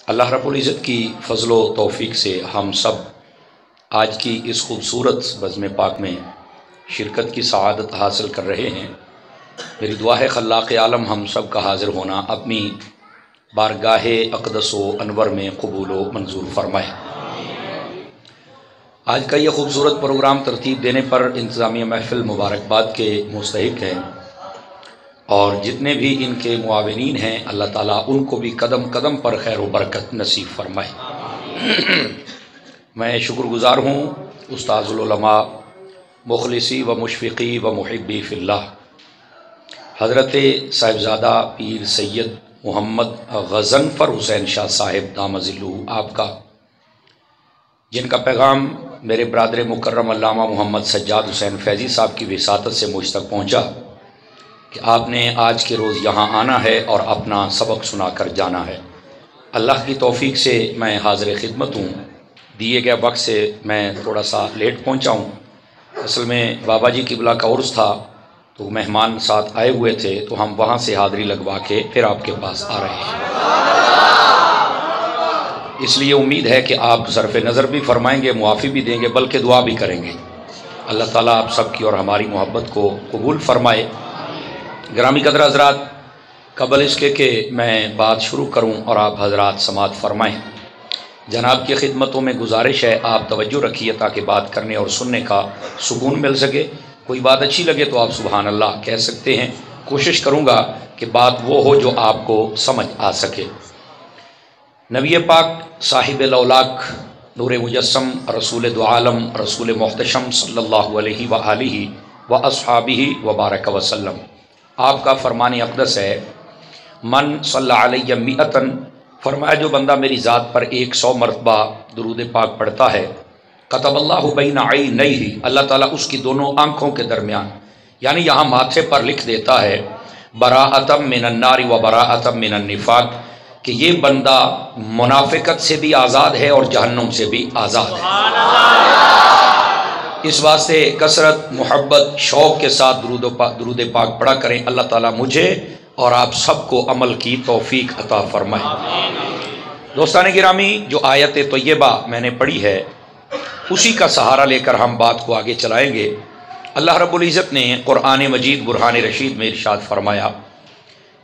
اللہ رب العزت کی فضل و توفیق سے ہم سب آج کی اس خوبصورت بزم پاک میں شرکت کی سعادت حاصل کر رہے ہیں۔ میری دعا ہے خلاق عالم ہم سب کا حاضر ہونا اپنی بارگاہ اقدس و انور میں قبول و منظور فرمائے۔ آج کا یہ خوبصورت پروگرام ترتیب دینے پر انتظامیہ محفل مبارکباد کے مستحق ہیں، اور جتنے بھی ان کے معاونین ہیں اللہ تعالیٰ ان کو بھی قدم قدم پر خیر و برکت نصیب فرمائے۔ میں شکر گزار ہوں استاذ العلماء مخلصی و مشفقی و محبی فی اللہ حضرت صاحبزادہ پیر سید محمد غضنفر حسین شاہ صاحب دامت ظلہ آپ کا، جن کا پیغام میرے برادر مکرم علامہ محمد سجاد حسین فیضی صاحب کی وساطت سے مجھ تک پہنچا کہ آپ نے آج کے روز یہاں آنا ہے اور اپنا سبق سنا کر جانا ہے۔ اللہ کی توفیق سے میں حاضر خدمت ہوں۔ دیے گئے وقت سے میں تھوڑا سا لیٹ پہنچا ہوں، اصل میں بابا جی قبلہ کا عرس تھا تو مہمان ساتھ آئے ہوئے تھے تو ہم وہاں سے حاضری لگوا کے پھر آپ کے پاس آ رہے ہیں۔ اس لیے امید ہے کہ آپ صرف نظر بھی فرمائیں گے، معافی بھی دیں گے، بلکہ دعا بھی کریں گے۔ اللہ تعالیٰ آپ سب کی اور ہماری محبت کو قبول فرمائے۔ گرامی قدر حضرات، قبل اس کے کہ میں بات شروع کروں اور آپ حضرات سماعت فرمائیں، جناب کی خدمتوں میں گزارش ہے آپ توجہ رکھیے تاکہ بات کرنے اور سننے کا سکون مل سکے۔ کوئی بات اچھی لگے تو آپ سبحان اللہ کہہ سکتے ہیں، کوشش کروں گا کہ بات وہ ہو جو آپ کو سمجھ آ سکے۔ نبی پاک صاحب الاولاق نور مجسم رسول دو عالم رسول محتشم صلی اللہ علیہ وآلہ واصحابہ وبارک وسلم، آپ کا فرمان اقدس ہے، من صلی علیہ مئتن، فرمایا جو بندہ میری ذات پر 100 مرتبہ درود پاک پڑھتا ہے، کتب اللہ بین عینیہ، اللہ تعالیٰ اس کی دونوں آنکھوں کے درمیان، یعنی یہاں ماتھے پر لکھ دیتا ہے، براءۃ من النار و براءۃ من النفاق، کہ یہ بندہ منافقت سے بھی آزاد ہے اور جہنم سے بھی آزاد ہے۔ اس واسطے کثرت محبت شوق کے ساتھ درود پاک پڑھا کریں۔ اللہ تعالیٰ مجھے اور آپ سب کو عمل کی توفیق عطا فرمائے۔ دوستان گرامی، جو آیت طیبہ میں نے پڑھی ہے اسی کا سہارا لے کر ہم بات کو آگے چلائیں گے۔ اللہ رب العزت نے قرآن مجید برہان رشید میں ارشاد فرمایا،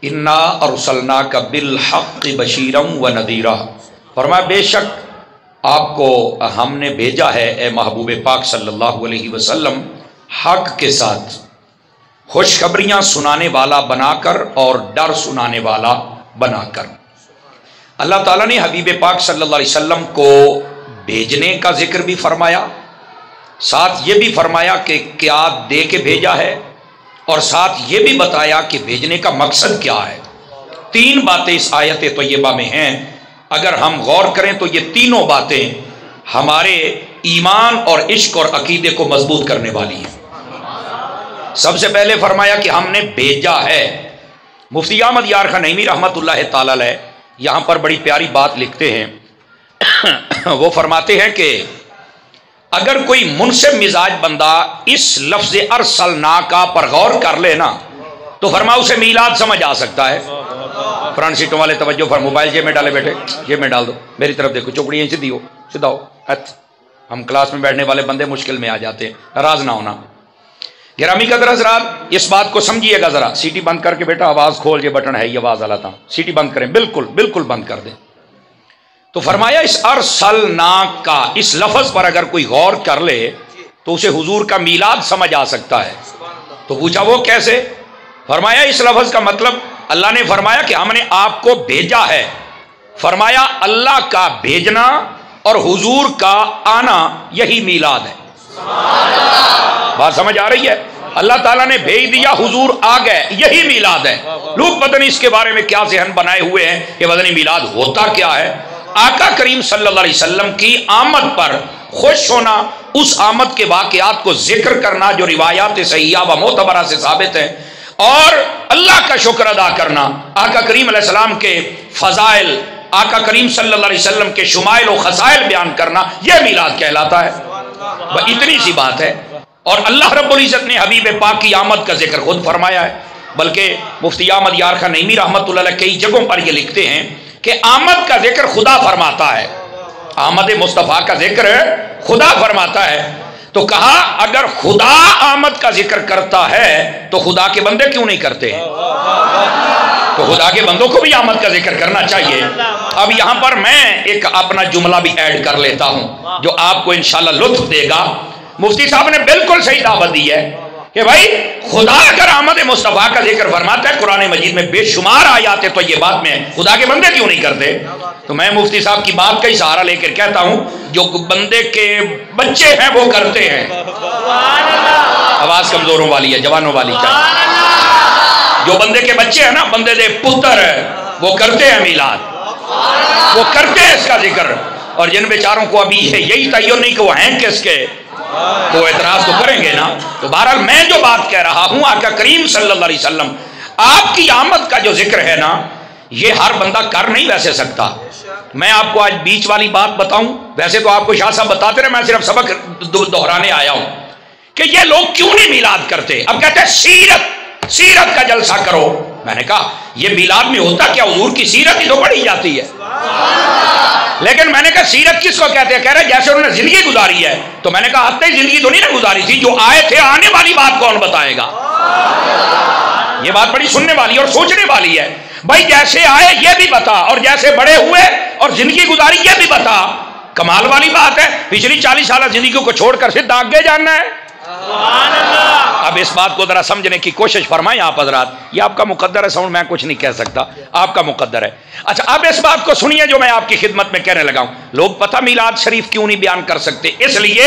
انا ارسلناک بالحق بشیرا و نذیرا، فرمایا بے شک آپ کو ہم نے بھیجا ہے اے محبوب پاک صلی اللہ علیہ وسلم حق کے ساتھ، خوشخبریاں سنانے والا بنا کر اور ڈر سنانے والا بنا کر۔ اللہ تعالیٰ نے حبیب پاک صلی اللہ علیہ وسلم کو بھیجنے کا ذکر بھی فرمایا، ساتھ یہ بھی فرمایا کہ کیا دے کے بھیجا ہے، اور ساتھ یہ بھی بتایا کہ بھیجنے کا مقصد کیا ہے۔ 3 باتیں اس آیت طیبہ میں ہیں، اگر ہم غور کریں تو یہ تینوں باتیں ہمارے ایمان اور عشق اور عقیدے کو مضبوط کرنے والی ہیں۔ سب سے پہلے فرمایا کہ ہم نے بھیجا ہے۔ مفتی احمد یار خان نعیمی رحمۃ اللہ تعالی علیہ یہاں پر بڑی پیاری بات لکھتے ہیں، وہ فرماتے ہیں کہ اگر کوئی منصف مزاج بندہ اس لفظ ارسلناکا پر غور کر لے نا تو فرمایا اسے میلاد سمجھ آ سکتا ہے۔ فرنٹ سیٹوں والے توجہ فر، موبائل جیب میں ڈالے بیٹھے، جیب میں ڈال دو، میری طرف دیکھو، چوکڑی سیدھی ہو، سیدھا ہو، ہم کلاس میں بیٹھنے والے بندے مشکل میں آ جاتے ہیں، ناراض نہ ہونا۔ گرامی قدر حضرات، اس بات کو سمجھیے گا ذرا، سیٹی بند کر کے بیٹا آواز کھول، یہ بٹن ہے، یہ آواز والا تھا، سیٹی بند کریں، بالکل بالکل بند کر دیں۔ تو فرمایا اس ارسلناک کا اس لفظ پر اگر کوئی غور کر لے تو اسے حضور کا میلاد سمجھ آ سکتا ہے۔ تو پوچھا وہ کیسے؟ فرمایا اس لفظ کا مطلب، اللہ نے فرمایا کہ ہم نے آپ کو بھیجا ہے، فرمایا اللہ کا بھیجنا اور حضور کا آنا یہی میلاد ہے۔ بات سمجھ آ رہی ہے؟ اللہ تعالیٰ نے بھیج دیا، حضور آ گئے، یہی میلاد ہے۔ لوگ پتہ نہیں اس کے بارے میں کیا ذہن بنائے ہوئے ہیں کہ پتہ نہیں میلاد ہوتا کیا ہے۔ آقا کریم صلی اللہ علیہ وسلم کی آمد پر خوش ہونا، اس آمد کے واقعات کو ذکر کرنا جو روایات صحیحہ و معتبرہ سے ثابت ہیں، اور اللہ کا شکر ادا کرنا، آقا کریم علیہ السلام کے فضائل، آقا کریم صلی اللہ علیہ وسلم کے شمائل و خصائل بیان کرنا، یہ میلاد کہلاتا ہے۔ اتنی سی بات ہے۔ اور اللہ رب العزت نے حبیب پاک کی آمد کا ذکر خود فرمایا ہے، بلکہ مفتی احمد یار خان نعیمی رحمۃ اللہ علیہ کئی جگہوں پر یہ لکھتے ہیں کہ آمد کا ذکر خدا فرماتا ہے، آمد مصطفیٰ کا ذکر خدا فرماتا ہے، تو کہا اگر خدا آمد کا ذکر کرتا ہے تو خدا کے بندے کیوں نہیں کرتے ہیں؟ تو خدا کے بندوں کو بھی آمد کا ذکر کرنا چاہیے۔ اب یہاں پر میں ایک اپنا جملہ بھی ایڈ کر لیتا ہوں جو آپ کو انشاءاللہ لطف دے گا۔ مفتی صاحب نے بالکل صحیح دعوت دی ہے کہ بھائی خدا اگر آمد مصطفیٰ کا ذکر فرماتا ہے قرآن مجید میں بے شمار آیات ہے، تو یہ بات میں خدا کے بندے کیوں نہیں کرتے؟ تو میں مفتی صاحب کی بات کا ہی سہارا لے کر کہتا ہوں جو بندے کے بچے ہیں وہ کرتے ہیں۔ آواز کمزوروں والی ہے، جوانوں والی چاہیے۔ جو بندے کے بچے ہیں نا، بندے دے پتر وہ کرتے ہیں میلاد، وہ کرتے ہیں اس کا ذکر، اور جن بیچاروں کو ابھی یہی تعین نہیں کہ وہ ہیں کس کے، تو اعتراض تو کریں گے نا۔ تو بہرحال میں جو بات کہہ رہا ہوں، آقا کریم صلی اللہ علیہ وسلم آپ کی آمد کا جو ذکر ہے نا، یہ ہر بندہ کر نہیں ویسے سکتا۔ میں آپ کو آج بیچ والی بات بتاؤں، ویسے تو آپ کو شاہ صاحب بتاتے رہے، میں صرف سبق دہرانے آیا ہوں کہ یہ لوگ کیوں نہیں میلاد کرتے۔ اب کہتے ہیں سیرت کا جلسہ کرو۔ میں نے کہا یہ میلاد میں ہوتا کیا؟ حضور کی سیرت ہی تو پڑھی جاتی ہے۔ لیکن میں نے کہا سیرت کس کو کہتے ہیں؟ کہہ رہے جیسے انہوں نے زندگی گزاری ہے۔ تو میں نے کہا حتیٰ زندگی تو نہیں نہ گزاری تھی، جو آئے تھے آنے والی بات کون بتائے گا؟ یہ بات بڑی سننے والی اور سوچنے والی ہے۔ بھائی جیسے آئے یہ بھی بتا، اور جیسے بڑے ہوئے اور زندگی گزاری یہ بھی بتا۔ کمال والی بات ہے، پچھلی 40 سالہ زندگی کو چھوڑ کر پھر آگے جاننا ہے۔ اب اس بات کو ذرا سمجھنے کی کوشش فرمائیں آپ حضرات، یہ آپ کا مقدر ہے، سمجھ میں کچھ نہیں کہہ سکتا، آپ کا مقدر ہے۔ اچھا اب اس بات کو سنیے جو میں آپ کی خدمت میں کہنے لگا ہوں۔ لوگ پتہ میلاد شریف کیوں نہیں بیان کر سکتے؟ اس لیے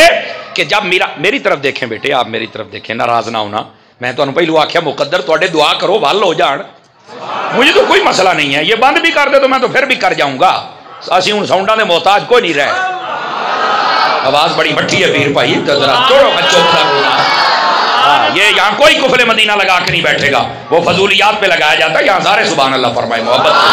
کہ جب میری طرف دیکھیں بیٹے، آپ میری طرف دیکھیں، ناراض نہ ہونا۔ میں تو پہلو آخیا مقدر تواڈے دعا کرو ول ہو جان، مجھے تو کوئی مسئلہ نہیں ہے، یہ بند بھی کر دے تو میں تو پھر بھی کر جاؤں گا، اسی ہوں ساؤنڈاں دے محتاج کوئی نہیں رہے۔ آواز بڑی بٹھی ہے پیر بھائی، تو ذرا چھوڑو بچوں کا، یہ یہاں کوئی کفل مدینہ لگا کے نہیں بیٹھے گا، وہ فضولیات پہ لگایا جاتا ہے، یہاں سارے سبحان اللہ فرمائے محبت سے۔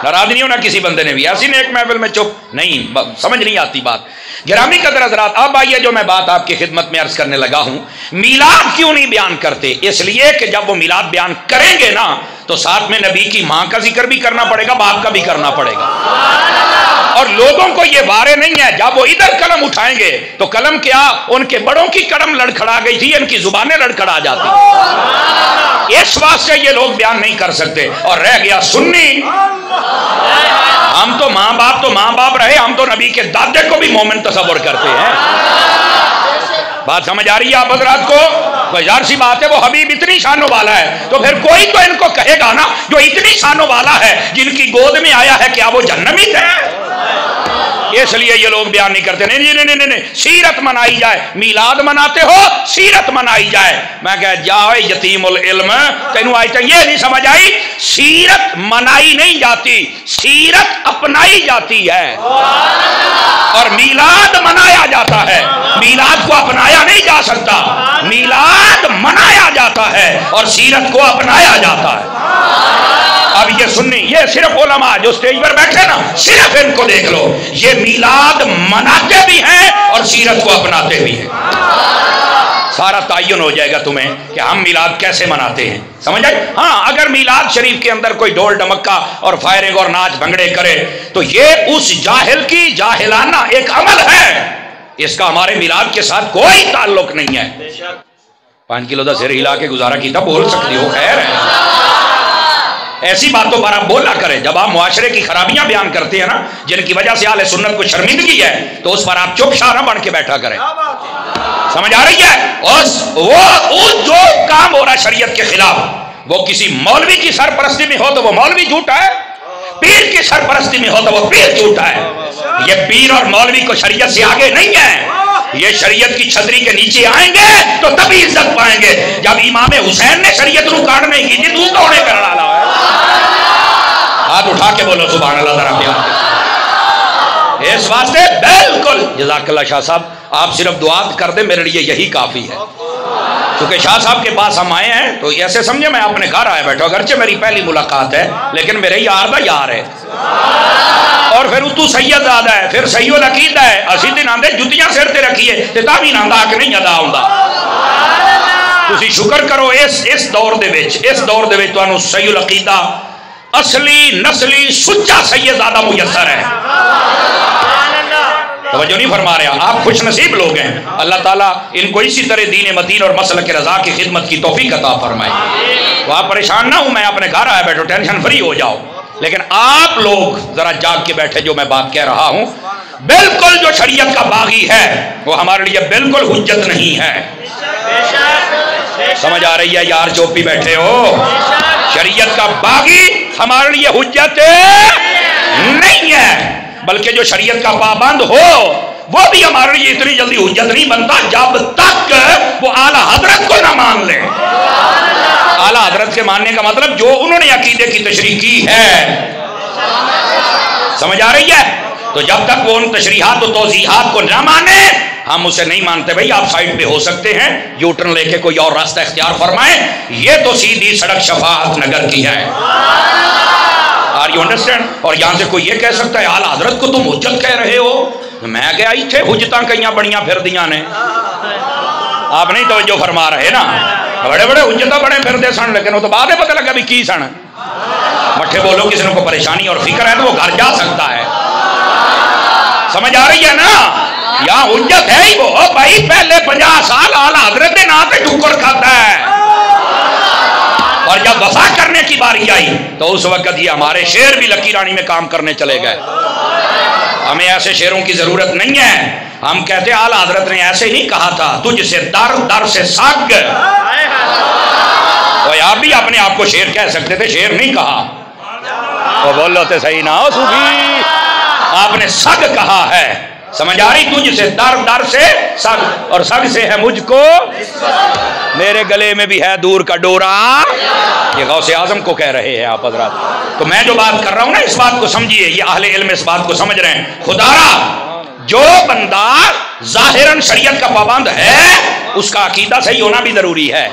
ناراض نہیں ہونا کسی بندے نے بھی، ایسی نے ایک محفل میں چپ نہیں، سمجھ نہیں آتی بات۔ گرامی قدر حضرات، اب آئیے جو میں بات آپ کی خدمت میں عرض کرنے لگا ہوں، میلاد کیوں نہیں بیان کرتے؟ اس لیے کہ جب وہ میلاد بیان کریں گے نا تو ساتھ میں نبی کی ماں کا ذکر بھی کرنا پڑے گا، باپ کا بھی کرنا پڑے گا، اور لوگوں کو یہ وارے نہیں ہے، جب وہ ادھر قلم اٹھائیں گے تو قلم کیا، ان کے بڑوں کی قلم لڑکھڑا گئی تھی، ان کی زبانیں لڑکھڑا جاتی، اس واسطے یہ لوگ بیان نہیں کر سکتے۔ اور رہ گیا سنی، ہم تو ماں باپ رہے، ہم تو نبی کے دادے کو بھی مومن تصور کرتے ہیں۔ بات سمجھ آ رہی ہے آپ حضرات کو؟ کوئی ظاہر سی بات ہے، وہ حبیب اتنی شانوں والا ہے، تو پھر کوئی تو ان کو کہے گا نا جو اتنی شانوں والا ہے، جن کی گود میں آیا ہے، کیا وہ جہنمی تھے؟ اس لیے یہ لوگ بیان نہیں کرتے۔ نہیں، سیرت منائی جائے۔ میلاد مناتے ہو، سیرت منائی جائے۔ میں کہا جاؤ یتیم العلم، تینوں آج تک یہ نہیں سمجھ آئی، سیرت منائی نہیں جاتی، سیرت اپنائی جاتی ہے، اور میلاد منایا جاتا ہے۔ میلاد کو اپنایا نہیں جا سکتا، میلاد منایا جاتا ہے اور سیرت کو اپنایا جاتا ہے۔ اب یہ سننی، یہ صرف علماء جو سٹیج پر بیٹھے نا، صرف ان کو دیکھ لو، یہ میلاد مناتے بھی ہیں اور سیرت کو اپناتے بھی ہیں۔ سارا تعین ہو جائے گا تمہیں کہ ہم میلاد کیسے مناتے ہیں، سمجھ آئے؟ ہاں اگر میلاد شریف کے اندر کوئی ڈول ڈمکا اور فائرنگ اور ناچ بھنگڑے کرے تو یہ اس جاہل کی جاہلانہ ایک عمل ہے، اس کا ہمارے میلاد کے ساتھ کوئی تعلق نہیں ہے۔ 5 کلو دا سر ہلا کے گزارا کیتا، بول سکتی ہو، خیر ہے، ایسی باتوں پر آپ بولا کریں۔ جب آپ معاشرے کی خرابیاں بیان کرتے ہیں نا، جن کی وجہ سے اہل سنت کو شرمندگی ہے، تو اس پر آپ چپ شارہ بن کے بیٹھا کریں۔ سمجھ آ رہی ہے؟ وہ جو کام ہو رہا ہے شریعت کے خلاف، وہ کسی مولوی کی سرپرستی میں ہو تو وہ مولوی جھوٹا ہے، پیر کی سرپرستی میں ہو تو وہ پیر جھوٹا ہے۔ یہ پیر اور مولوی کو شریعت سے آگے نہیں ہے، یہ شریعت کی چھتری کے نیچے آئیں گے تو تبھی عزت پائیں گے۔ جب امام حسین نے شریعت رو کاٹ نہیں کی تھی، تو کونے کر ڈالا ہے؟ ہاتھ اٹھا کے بولو سبحان اللہ ذرا پیار۔ اس واسطے بالکل جزاک اللہ شاہ صاحب، آپ صرف دعا کر دیں، میرے لیے یہی کافی ہے۔ کیونکہ شاہ صاحب کے پاس ہم آئے ہیں تو ایسے سمجھے میں اپنے گھر آیا بیٹھا، اگرچہ میری پہلی ملاقات ہے لیکن میرے یار دا یار ہے، اور پھر تو سید آدھا ہے، پھر سید عقیدہ ہے، اسی دن آندے جتیاں سر تے رکھیے تے تابی ناندہ کہ نہیں ادا ہوندا۔ تسی شکر کرو اس دور دے وچ تو انہوں سید العقیدہ اصلی نسلی سچا سیدزادہ میسر ہے. توجہ نہیں فرما رہے آپ خوش نصیب لوگ ہیں. اللہ تعالیٰ ان کو اسی طرح دین متین اور مسلک رضا کی خدمت کی توفیق عطا فرمائے. تو آپ پریشان نہ ہوں، میں اپنے گھر آیا بیٹھو، ٹینشن فری ہو جاؤ. لیکن آپ لوگ ذرا جاگ کے بیٹھے، جو میں بات کہہ رہا ہوں بالکل جو شریعت کا باغی ہے وہ ہمارے لیے بالکل حجت نہیں ہے. سمجھ آ رہی ہے یار چوپی بیٹھے ہو؟ شریعت کا باغی ہمارے لیے حجت نہیں ہے، بلکہ جو شریعت کا پابند ہو وہ بھی ہمارے لیے اتنی جلدی حجت نہیں بنتا جب تک وہ اعلیٰ حضرت کو نہ مان لے. اعلیٰ حضرت کے ماننے کا مطلب جو انہوں نے عقیدے کی تشریح کی ہے. سمجھ آ رہی ہے؟ تو جب تک وہ ان تشریحات و توضیحات کو نہ مانے ہم اسے نہیں مانتے. بھائی آپ سائڈ پہ ہو سکتے ہیں، یو ٹرن لے کے کوئی اور راستہ اختیار فرمائیں، یہ تو سیدھی سڑک شفاعت نگر کی ہے. Are you understand? اور یہاں سے کوئی یہ کہہ سکتا ہے اعلیٰ حضرت کو تم حجت کہہ رہے ہو؟ میں گیا ہی تھے حجتاں کئیاں بڑیاں پھر دیاں نے. آپ نہیں توجہ فرما رہے نا. بڑے بڑے حجتاں بڑے پھر دے سن، لیکن وہ تو بعد پتہ لگا بھی کی سن. مٹھے بولو کسی نے کو پریشانی اور فکر ہے تو وہ گھر جا سکتا ہے. سمجھ آ رہی ہے نا؟ یہاں حجت ہے ہی وہ بھائی پہلے 50 سال اعلیٰ حضرت کے نام پہ ٹھوکر کھاتا ہے، اور جب وفا کرنے کی باری آئی تو اس وقت یہ ہمارے شیر بھی لکی رانی میں کام کرنے چلے گئے. ہمیں ایسے شیروں کی ضرورت نہیں ہے. ہم کہتے اعلیٰ حضرت نے ایسے ہی نہیں کہا تھا تجھ سے در در سے سگ. اور آپ بھی اپنے آپ کو شیر کہہ سکتے تھے، شیر نہیں کہا. وہ بولو تے صحیح نہ ہو صوفی، آپ نے سگ کہا ہے. سمجھ آ رہی؟ تجھ سے در در سے سگ، اور سگ سے ہے مجھ کو، میرے گلے میں بھی ہے دور کا ڈورا. یہ غوث اعظم کو کہہ رہے ہیں آپ حضرات. تو میں جو بات کر رہا ہوں نا اس بات کو سمجھیے، یہ اہل علم اس بات کو سمجھ رہے ہیں. خدا را جو بندہ ظاہراً شریعت کا پابند ہے اس کا عقیدہ صحیح ہونا بھی ضروری ہے.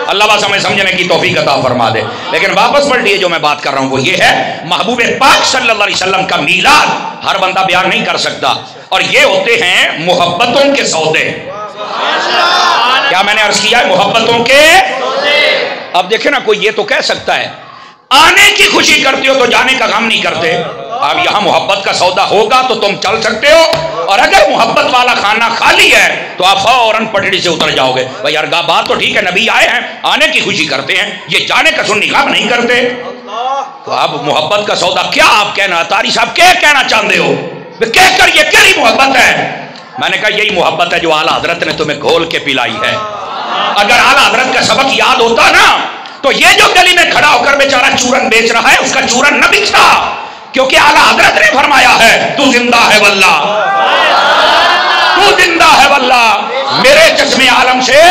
اللہ بس ہمیں سمجھنے کی توفیق عطا فرما دے. لیکن واپس پلٹیے، جو میں بات کر رہا ہوں وہ یہ ہے محبوب پاک صلی اللہ علیہ وسلم کا میلاد ہر بندہ بیان نہیں کر سکتا، اور یہ ہوتے ہیں محبتوں کے سودے. کیا میں نے عرض کیا ہے؟ محبتوں کے. اب دیکھیں نا، کوئی یہ تو کہہ سکتا ہے آنے کی خوشی کرتے ہو تو جانے کا غم نہیں کرتے. اب یہاں محبت کا سودا ہوگا تو تم چل سکتے ہو، اور اگر محبت والا خانہ خالی ہے تو آپ فوراً پٹڑی سے اتر جاؤ گے. بھائی یار بات تو ٹھیک ہے، نبی آئے ہیں آنے کی خوشی کرتے ہیں، یہ جانے کا سنی غم نہیں کرتے. تو اب محبت کا سودا کیا آپ کہنا، طاری صاحب کیا کہنا چاہتے ہو؟ کہہ کر یہ کیسی محبت ہے؟ میں نے کہا یہی محبت ہے جو اعلیٰ حضرت نے تمہیں گھول کے پلائی ہے. اگر اعلیٰ حضرت کا سبق یاد ہوتا نا تو یہ جو گلی میں کھڑا ہو کر بیچارہ چورن بیچ رہا ہے اس کا چورن نہ بکتا، کیونکہ اعلیٰ حضرت نے فرمایا ہے تو زندہ ہے واللہ، تو زندہ ہے واللہ میرے چشمے عالم سے.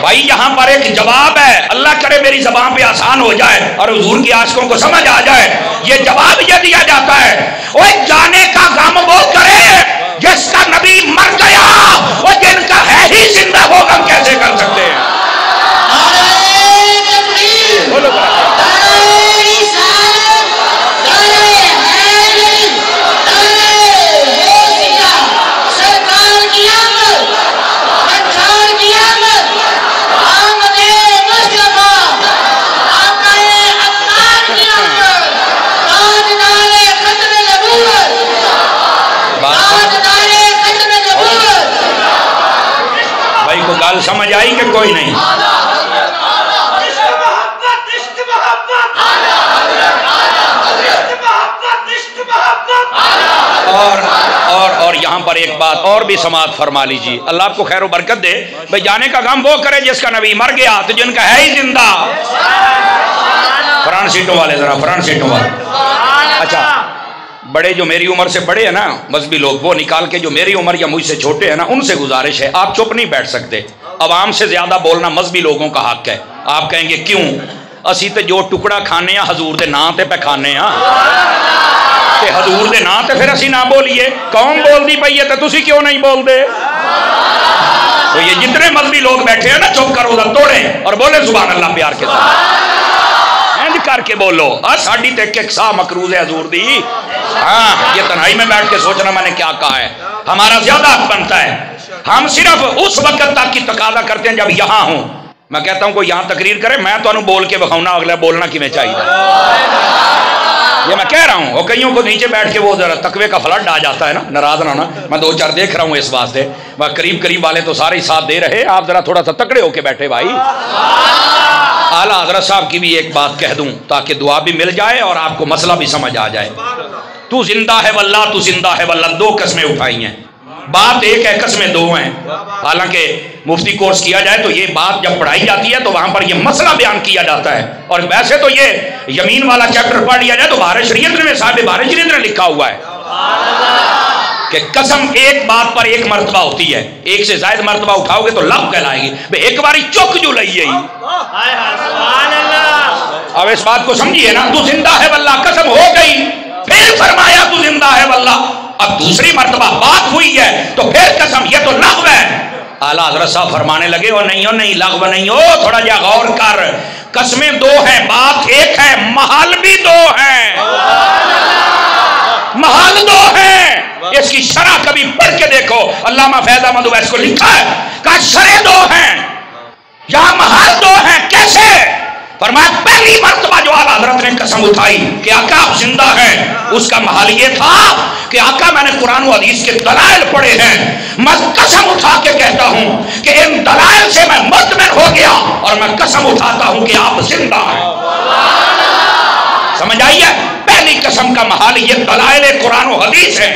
بھائی یہاں پر ایک جواب ہے، اللہ کرے میری زبان پہ آسان ہو جائے اور حضور کی عاشقوں کو سمجھ آ جائے. یہ جواب یہ دیا جاتا ہے، وہ جانے کا غم وہ کرے جس کا نبی مر گیا، وہ جن کا ہے ہی زندہ وہ غم کیسے کر سکتے ہیں؟ بولو گل سمجھ آئی کہ کوئی نہیں؟ اور یہاں پر ایک بات اور بھی سماعت فرما لیجیے، اللہ آپ کو خیر و برکت دے. بھئی جانے کا غم وہ کرے جس کا نبی مر گیا تو جن کا ہے ہی زندہ. فرانٹ سیٹوں والے ذرا، فرانٹ سیٹوں والے. اچھا بڑے جو میری عمر سے بڑے ہیں نا مذہبی لوگ، وہ نکال کے جو میری عمر یا مجھ سے چھوٹے ہیں نا ان سے گزارش ہے آپ چپ نہیں بیٹھ سکتے. عوام سے زیادہ بولنا مذہبی لوگوں کا حق ہے. آپ کہیں گے کیوں؟ اسی تے جو ٹکڑا کھانے ہیں حضور دے نام تے پہ کھانے ہیں، تے حضور دے نام تے پھر اسی نہ بولیے. قوم بول دی پئی ہے تے تسی کیوں نہیں بول دے؟ تو یہ جتنے مذہبی لوگ بیٹھے ہیں نا چپ کر ادھر توڑیں اور بولے سبحان اللہ پیار کے ساتھ کر کے بولو. ساڑی تے ایک سا مکروز ہے حضور دی. ہاں یہ تنہائی میں بیٹھ کے سوچنا میں نے کیا کہا ہے. ہمارا زیادہ حق بنتا ہے. ہم صرف اس وقت تک کی تقاضا کرتے ہیں جب یہاں ہوں. میں کہتا ہوں کوئی یہاں تقریر کرے میں تو بول کے بکھاؤں اگلا بولنا کی میں چاہیے یہ میں کہہ رہا ہوں اور کئیوں کو نیچے بیٹھ کے وہ ذرا تقوی کا فلڈ آ جاتا ہے نا ناراض نہ ہونا میں دو چار دیکھ رہا ہوں اس واسطے قریب قریب والے تو سارے ساتھ دے رہے آپ ذرا تھوڑا سا تکڑے ہو کے بیٹھے بھائی اعلیٰ حضرت صاحب کی بھی ایک بات کہہ دوں تاکہ دعا بھی مل جائے اور آپ کو مسئلہ بھی سمجھ آ جائے تو زندہ ہے واللہ تو زندہ ہے واللہ دو قسمیں اٹھائی ہیں بات ایک ہے قسمیں دو ہیں حالانکہ مفتی کورس کیا جائے تو یہ بات جب پڑھائی جاتی ہے تو وہاں پر یہ مسئلہ بیان کیا جاتا ہے اور ویسے تو یہ یمین والا چیپٹر پڑھ لیا جائے تو بہار شریعت میں صاحب بہار شریعت نے لکھا ہوا ہے کہ قسم ایک بات پر ایک مرتبہ ہوتی ہے ایک سے زائد مرتبہ اٹھاؤ گے تو لغو کہلائے گی ایک باری چک جو لئیے ہی اب اس بات کو سمجھیے نا تو زندہ ہے واللہ قسم ہو گئی پھر فرمایا تو زندہ ہے واللہ اب دوسری مرتبہ بات ہوئی ہے تو پھر قسم یہ تو لغو ہے اعلیٰ حضرت صاحب فرمانے لگے وہ نہیں لغو نہیں ہو تھوڑا جا غور کر قسمیں دو ہیں بات ایک ہے محال بھی دو ہیں محال دو ہیں اس کی شرح کبھی پڑھ کے دیکھو علامہ فیض احمد اویس کو لکھا ہے کہ شرح دو ہیں یا محال دو ہیں کیسے فرمایا پہلی مرتبہ جو اعلیٰ حضرت نے قسم اٹھائی کہ آقا آپ زندہ ہیں اس کا محل یہ تھا کہ آقا میں نے قرآن و حدیث کے دلائل پڑھے ہیں میں قسم اٹھا کے کہتا ہوں کہ ان دلائل سے میں مطمئن ہو گیا اور میں قسم اٹھاتا ہوں کہ آپ زندہ ہیں سمجھ آئیے پہلی قسم کا محل یہ دلائل قرآن و حدیث ہے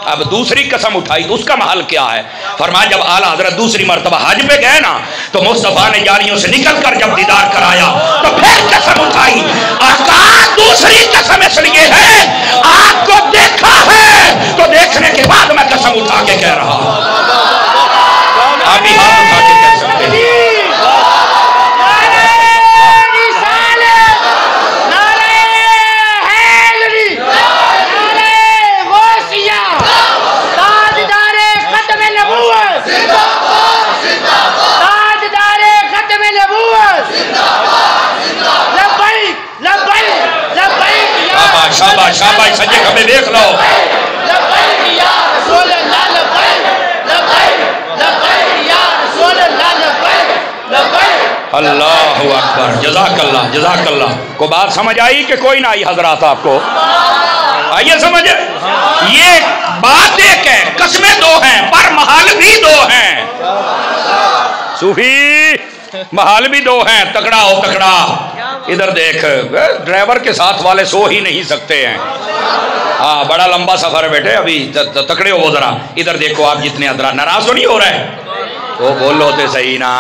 اب دوسری قسم اٹھائی تو اس کا محل کیا ہے فرمایا جب اعلیٰ حضرت دوسری مرتبہ حج پہ گئے نا تو مصطفیٰ نے جاریوں سے نکل کر جب دیدار کرایا تو پھر قسم اٹھائی آقا دوسری قسم اس لیے ہے آپ کو دیکھا ہے تو دیکھنے کے بعد میں قسم اٹھا کے کہہ رہا ہوں آپ بھی ہاتھ اٹھا کے کہہ سکتے ہیں شاباش شاباش سجے کھبے دیکھ لو اللہ اکبر جزاک اللہ کو بات سمجھ آئی کہ کوئی نہ آئی حضرات آپ کو آئیے سمجھ یہ بات ایک ہے قسمیں دو ہیں پر محال بھی دو ہیں صوفی محال بھی دو ہیں تکڑا ہو تکڑا ادھر دیکھ ڈرائیور کے ساتھ والے سو ہی نہیں سکتے ہیں ہاں بڑا لمبا سفر ہے بیٹے ابھی تکڑے ہو ذرا ادھر دیکھو آپ جتنے ادھر ناراض تو نہیں ہو رہے وہ بولو تے صحیح نا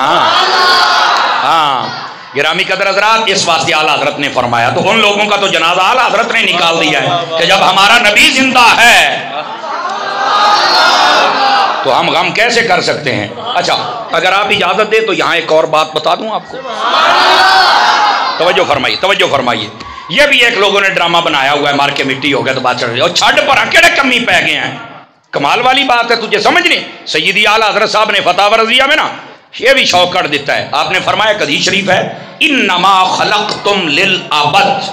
ہاں گرامی قدر حضرات اس واسطے اعلیٰ حضرت نے فرمایا تو ان لوگوں کا تو جنازہ اعلیٰ حضرت نے نکال دیا ہے کہ جب ہمارا نبی زندہ ہے تو ہم غم کیسے کر سکتے ہیں اچھا اگر آپ اجازت دیں تو یہاں ایک اور بات بتا دوں آپ کو توجہ فرمائیے یہ بھی ایک لوگوں نے ڈرامہ بنایا ہوا ہے مار کے مٹی ہو گیا تو بات چڑھ رہی ہے اور چھڑ پر اکیڑے کمی پہ گئے ہیں کمال والی بات ہے تجھے سمجھ نہیں سیدی اعلیٰ حضرت صاحب نے فتح رضیہ میں نا یہ بھی شوق کر دیتا ہے آپ نے فرمایا حدیث شریف ہے انما خلقتم للعبد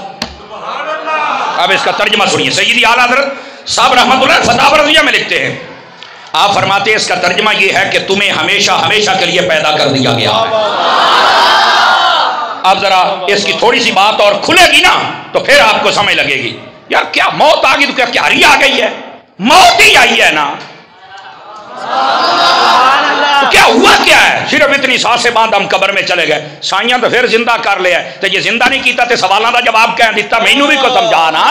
اب اس کا ترجمہ سنیے سیدی اعلیٰ حضرت صاحب رحمۃ اللہ فتح رضیہ میں لکھتے ہیں آپ فرماتے ہیں اس کا ترجمہ یہ ہے کہ تمہیں ہمیشہ ہمیشہ کے لیے پیدا کر دیا گیا ہے اب ذرا اس کی تھوڑی سی بات اور کھلے گی نا تو پھر آپ کو سمجھ لگے گی یار کیا موت آ گئی تو کیا ہی آ گئی ہے موت ہی آئی ہے نا تو کیا ہوا کیا ہے صرف اتنی سانسیں باندھ ہم قبر میں چلے گئے سائیاں تو پھر زندہ کر لیا تو یہ زندہ نہیں کیتا تے سوالاں دا جواب کہہ دیتا مینوں بھی کو سمجھا نا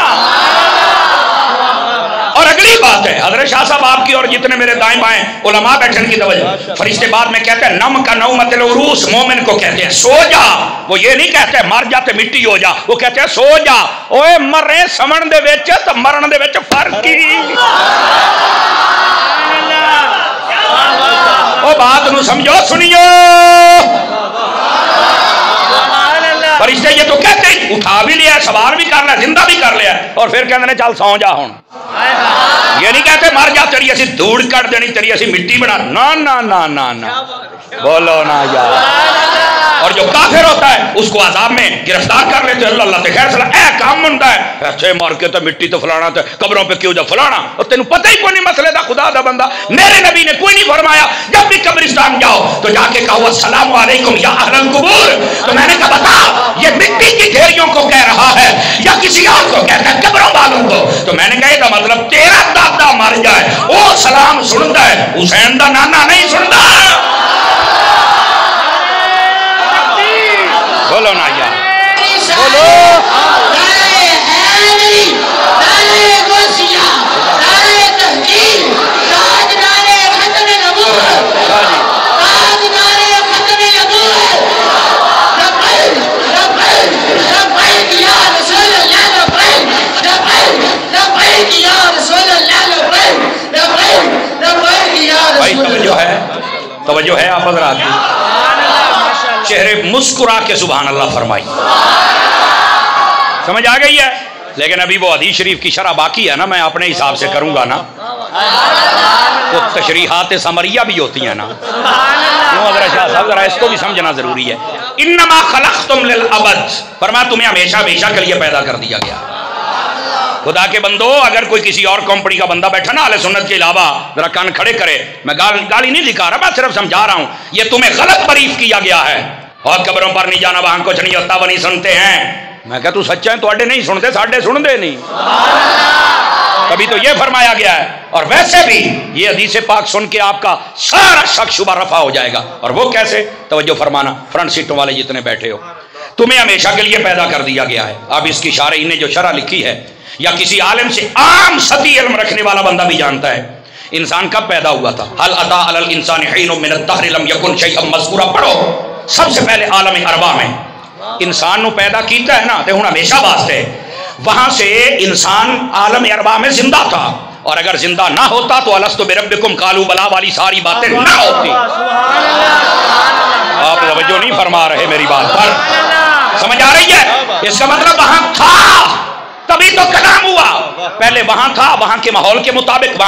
اور اگلی بات ہے حضرت شاہ صاحب آپ کی اور جتنے میرے دائیں بائیں علماء بیٹھن کی توجہ فرشتے بعد میں کہتے ہیں نم کا نومت العروس مومن کو کہتے ہیں سو جا وہ یہ نہیں کہتے مر جا تے مٹی ہو جا وہ کہتے ہیں سو جا اوے مرے سمن دے وچ تے مرن دے وچ فرق کی او بات نو سمجھو سنیو فرشتے یہ تو کہتے ہیں اٹھا بھی لیا سوار بھی کر لیا زندہ بھی کر لیا اور پھر کہتے ہیں چل سو جا ہوں یہ نہیں کہتے مر جا تیری اسی دھوڑ کٹ دینی تیری اسی مٹی بنا نا نا نا نا نا بولو نا یار اور اور جو کافر ہوتا ہے اس کو عذاب میں گرفتار کر لیتے اللہ اللہ تے خیر صلاح اے کام مندا ہے اچھے مار کے تو مٹی تو فلانا تے قبروں پہ کیوں جا فلانا اور تینوں پتہ ہی کوئی نہیں مسئلے دا خدا دا بندہ میرے نبی نے کوئی نہیں فرمایا جب بھی قبرستان جاؤ تو جا کے کہو السلام علیکم یا اہل القبور تو میں نے کہا بتا یہ مٹی کی ڈھیریوں کو کہہ رہا ہے یا کسی اور کو کہتا ہے قبروں والوں کو تو میں نے کہا یہ مطلب تیرا دادا مر جائے وہ سلام سنتا ہے حسین دا نانا نہیں سنتا بولو نا یار بولو بھائی توجہ ہے آپ حضرات کی چہرے مسکرا کے سبحان اللہ فرمائی سمجھ آ گئی ہے لیکن ابھی وہ حدیث شریف کی شرح باقی ہے نا میں اپنے حساب سے کروں گا نا وہ تشریحات سمریہ بھی ہوتی ہیں نا حضرت شاہ صاحب ذرا اس کو بھی سمجھنا ضروری ہے انما خلقتم للابد فرمایا تمہیں ہمیشہ ہمیشہ کے لیے پیدا کر دیا گیا خدا کے بندو اگر کوئی کسی اور کمپنی کا بندہ بیٹھا نا اہل سنت کے علاوہ ذرا کان کھڑے کرے میں گالی نہیں دکھا رہا میں صرف سمجھا رہا ہوں یہ تمہیں غلط بریف کیا گیا ہے اور قبروں پر نہیں جانا وہاں کچھ نہیں ہوتا وہ نہیں سنتے ہیں میں کہا تو سچا ہے تو نہیں سنتے ساڑھے سنتے نہیں کبھی تو یہ فرمایا گیا ہے اور ویسے بھی یہ حدیث پاک سن کے آپ کا سارا شک شبہ رفع ہو جائے گا اور وہ کیسے توجہ فرمانا فرنٹ سیٹوں والے جتنے بیٹھے ہو تمہیں ہمیشہ کے لیے پیدا کر دیا گیا ہے اب اس کی شارح نے جو شرح لکھی ہے یا کسی عالم سے عام سطحی علم رکھنے والا بندہ بھی جانتا ہے انسان کب پیدا ہوا تھا هل اتى على الانسان حين من الدهر لم يكن شيئا مذكورا پڑھو سب سے پہلے عالم ارواح میں انسان نو پیدا کیتا ہے نا تے ہن ہمیشہ واسطے وہاں سے انسان عالم ارواح میں زندہ تھا اور اگر زندہ نہ ہوتا تو الستو بربکم قالوا بلا والی ساری باتیں نہ ہوتی آپ توجہ نہیں فرما رہے میری بات پر سمجھ آ رہی ہے اس کا مطلب وہاں تھا تبھی تو کلام ہوا پہلے وہاں تھا وہاں کے ماحول کے مطابق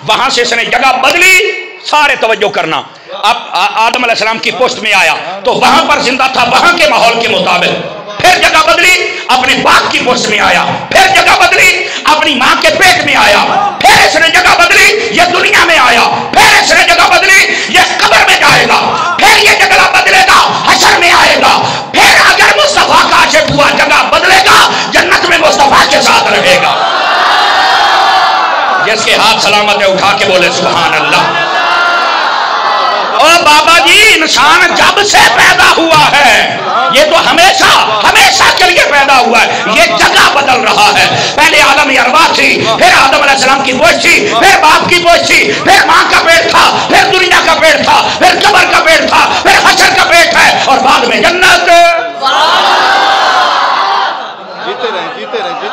وہاں سے اس نے جگہ بدلی سارے توجہ کرنا اب آدم علیہ السلام کی پشت میں آیا تو وہاں پر زندہ تھا وہاں کے ماحول کے مطابق پھر جگہ بدلی اپنے باپ کی پشت میں آیا پھر جگہ بدلی اپنی ماں کے پیٹ میں آیا پھر اس نے جگہ بدلی یہ دنیا میں آیا پھر اس نے جگہ بدلی یہ قبر میں جائے گا پھر یہ جگہ بدلے گا حشر میں آئے گا پھر اگر مصطفیٰ کا عاشق ہوا جگہ بدلے گا جنت میں مصطفیٰ کے ساتھ رہے گا جس کے ہاتھ سلامت ہے اٹھا کے بولے سبحان اللہ او بابا جی انسان جب سے پیدا ہوا ہے یہ تو ہمیشہ ہمیشہ کے لیے پیدا ہوا ہے یہ جگہ بدل رہا ہے پہلے عالم ارواح تھی پھر آدم علیہ السلام کی پوچھ تھی پھر باپ کی پوچھ تھی پھر ماں کا پیٹ تھا پھر دنیا کا پیٹ تھا پھر قبر کا پیٹ تھا پھر حشر کا پیٹ ہے اور بعد میں جنت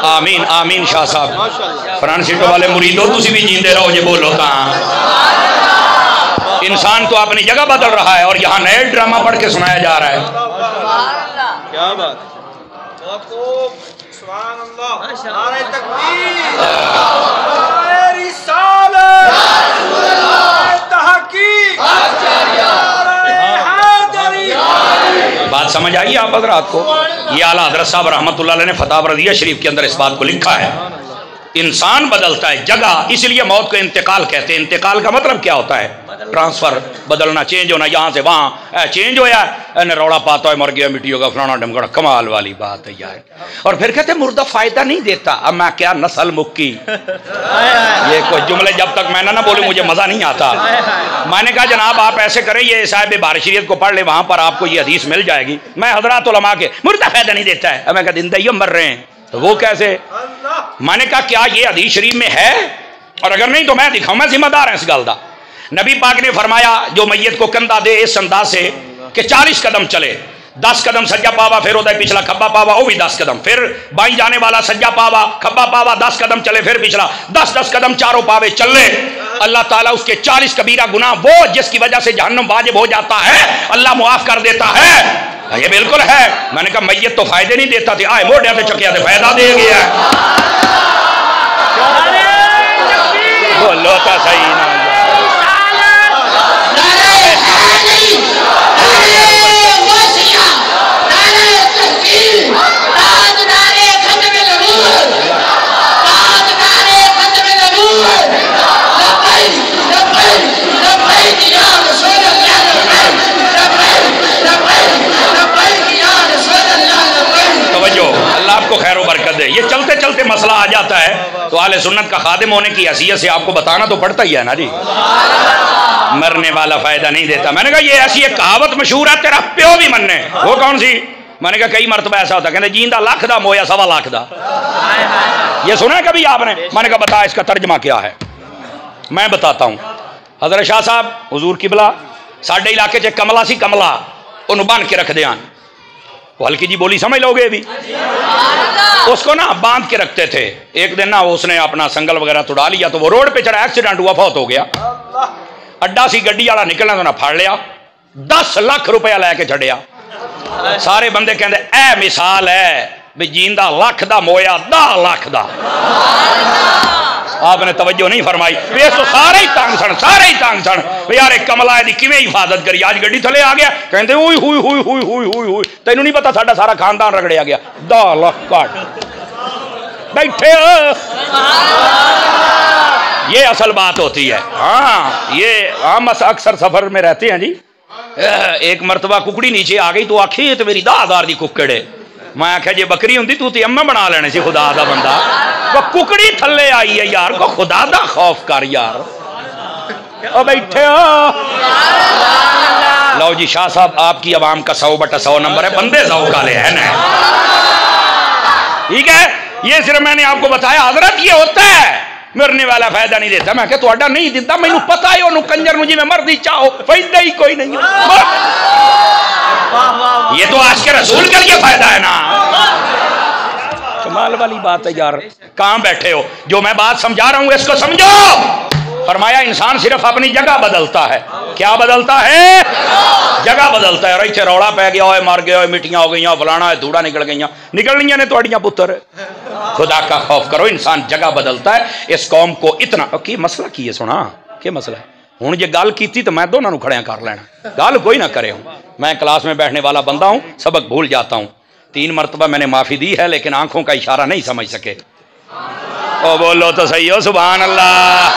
آمین آمین شاہ صاحب فرانس سیٹوں والے مریدوں تسی بھی جیندے رہو یہ بولو کہاں انسان تو اپنی جگہ بدل رہا ہے اور یہاں نئے ڈرامہ پڑھ کے سنایا جا رہا ہے کیا بات سبحان اللہ نعرہ تکبیر نعرہ رسالت نعرہ تحقیق بات سمجھ آئی آپ حضرات کو یہ اعلیٰ حضرت صاحب رحمت اللہ علیہ نے فتح رضیہ شریف کے اندر اس بات کو لکھا ہے انسان بدلتا ہے جگہ اس لیے موت کو انتقال کہتے ہیں انتقال کا مطلب کیا ہوتا ہے ٹرانسفر بدلنا چینج ہونا یہاں سے وہاں چینج ہویا ہے روڑا پاتا ہے مر گیا مٹی ہوگا فلانا ڈمکڑا کمال والی بات ہے یار اور پھر کہتے ہیں مردہ فائدہ نہیں دیتا اب میں کیا نسل مکی یہ کوئی جملے جب تک میں نہ بولوں مجھے مزہ نہیں آتا میں نے کہا جناب آپ ایسے کریں یہ صاحب بارشریت کو پڑھ لیں وہاں پر آپ کو یہ حدیث مل جائے گی میں حضرات علماء کے مردہ فائدہ نہیں دیتا ہے میں کہا زندگی مر رہے ہیں تو وہ کیسے میں نے کہا کیا یہ حدیث شریف میں ہے اور اگر نہیں تو میں دکھاؤں میں ذمہ دار ہیں اس گل دا نبی پاک نے فرمایا جو میت کو کندھا دے اس انداز سے کہ 40 قدم چلے 10 قدم سجا پاوا پھر ہوتا ہے پچھلا کھبا پاوا وہ بھی 10 قدم پھر بائیں جانے والا سجا پاوا کھبا پاوا 10 قدم چلے پھر پچھلا 10 قدم چاروں پاوے چلے اللہ تعالیٰ اس کے 40 کبیرہ گناہ وہ جس کی وجہ سے جہنم واجب ہو جاتا ہے اللہ معاف کر دیتا ہے یہ بالکل ہے میں نے کہا میت تو فائدے نہیں دیتا تھے آئے موڑیا تھے چکیا تھے فائدہ دے گیا بولو تا صحیح نہ مسئلہ آ جاتا ہے تو اہل سنت کا خادم ہونے کی حیثیت سے آپ کو بتانا تو پڑتا ہی ہے نا جی، مرنے والا فائدہ نہیں دیتا۔ میں نے کہا یہ ایسی ایک کہاوت مشہور ہے تیرا پیو بھی مننے، وہ کون سی؟ میں نے کہا کئی مرتبہ ایسا ہوتا ہے، کہتے جیندہ لاکھ دا مویا سوا لاکھ دا، یہ سنا ہے کبھی آپ نے؟ میں نے کہا بتا اس کا ترجمہ کیا ہے؟ میں بتاتا ہوں۔ حضرت شاہ صاحب حضور قبلہ ساڈے علاقے چ کملا سی، کملا انہوں باندھ کے رکھ دیاں، وہ ہلکی جی بولی سمجھ لو گے بھی، اس کو نا باندھ کے رکھتے تھے۔ ایک دن نا اس نے اپنا سنگل وغیرہ توڑا لیا تو وہ روڈ پہ چڑھا، ایکسیڈنٹ ہوا، فوت ہو گیا۔ اڈا سی گڈی والا نکلنا تو نہ پھاڑ لیا، 10 لاکھ روپیہ لے کے چھڑیا۔ سارے بندے کہندے اے مثال ہے بھی جیندہ لاکھ دا مویا 10 لاکھ دا۔ آپ نے توجہ نہیں فرمائی، اس تو سارے ہی تانگ سن، سارے ہی تانگ سن بھی یار ایک کملا دی کیویں حفاظت کری، آج گڈی تھلے آ گیا، کہندے ہوئی ہوئی ہوئی ہوئی ہوئی ہوئی ہوئی، تینوں نہیں پتا ساڈا سارا خاندان رگڑیا گیا، 10 لاکھ کاٹ بیٹھے ہو۔ یہ اصل بات ہوتی ہے۔ ہاں یہ ہم اکثر سفر میں رہتے ہیں جی، ایک مرتبہ ککڑی نیچے آ گئی تو آخی تو میری 10,000 دی ککڑ ہے، میں آخیا جی بکری ہوں تو تے اما بنا لینے سی، خدا دا بندہ وہ ککڑی تھلے آئی ہے یار، کو خدا دا خوف کر یار۔ او بیٹھے ہو، لو جی شاہ صاحب آپ کی عوام کا 100/100 نمبر ہے، بندے ذوق والے ہیں نا، ٹھیک ہے۔ یہ صرف میں نے آپ کو بتایا حضرت یہ ہوتا ہے، مرنے والا فائدہ نہیں دیتا۔ میں کہ تو اڈا نہیں دیتا، میں پتا ہے انہوں کنجر مجھے میں مردی چاہو فائدہ ہی کوئی نہیں، یہ تو آج کے رسول کے لیے فائدہ ہے نا۔ کمال والی بات ہے یار، کہاں بیٹھے ہو؟ جو میں بات سمجھا رہا ہوں اس کو سمجھو۔ فرمایا انسان صرف اپنی جگہ بدلتا ہے، کیا بدلتا ہے؟ جگہ بدلتا ہے۔ رہے روڑا پہ گیا ہوئے، مر گیا ہوئے، مٹیاں ہو گئی، فلانا ہے، دھوڑا نکل گئی، نکلنیاں نے توڑیاں پتر۔ خدا کا خوف کرو، انسان جگہ بدلتا ہے۔ اس قوم کو اتنا کی مسئلہ کی ہے، سنا کیا مسئلہ ہے؟ ہوں جی گل کی تو میں دونوں کھڑے کر لینا، گل کوئی نہ کرے ہوں۔ میں کلاس میں بیٹھنے والا بندہ ہوں، سبق بھول جاتا ہوں، 3 مرتبہ میں نے معافی دی ہے لیکن آنکھوں کا اشارہ نہیں سمجھ سکے۔ او بولو تو صحیح ہو، سبحان اللہ۔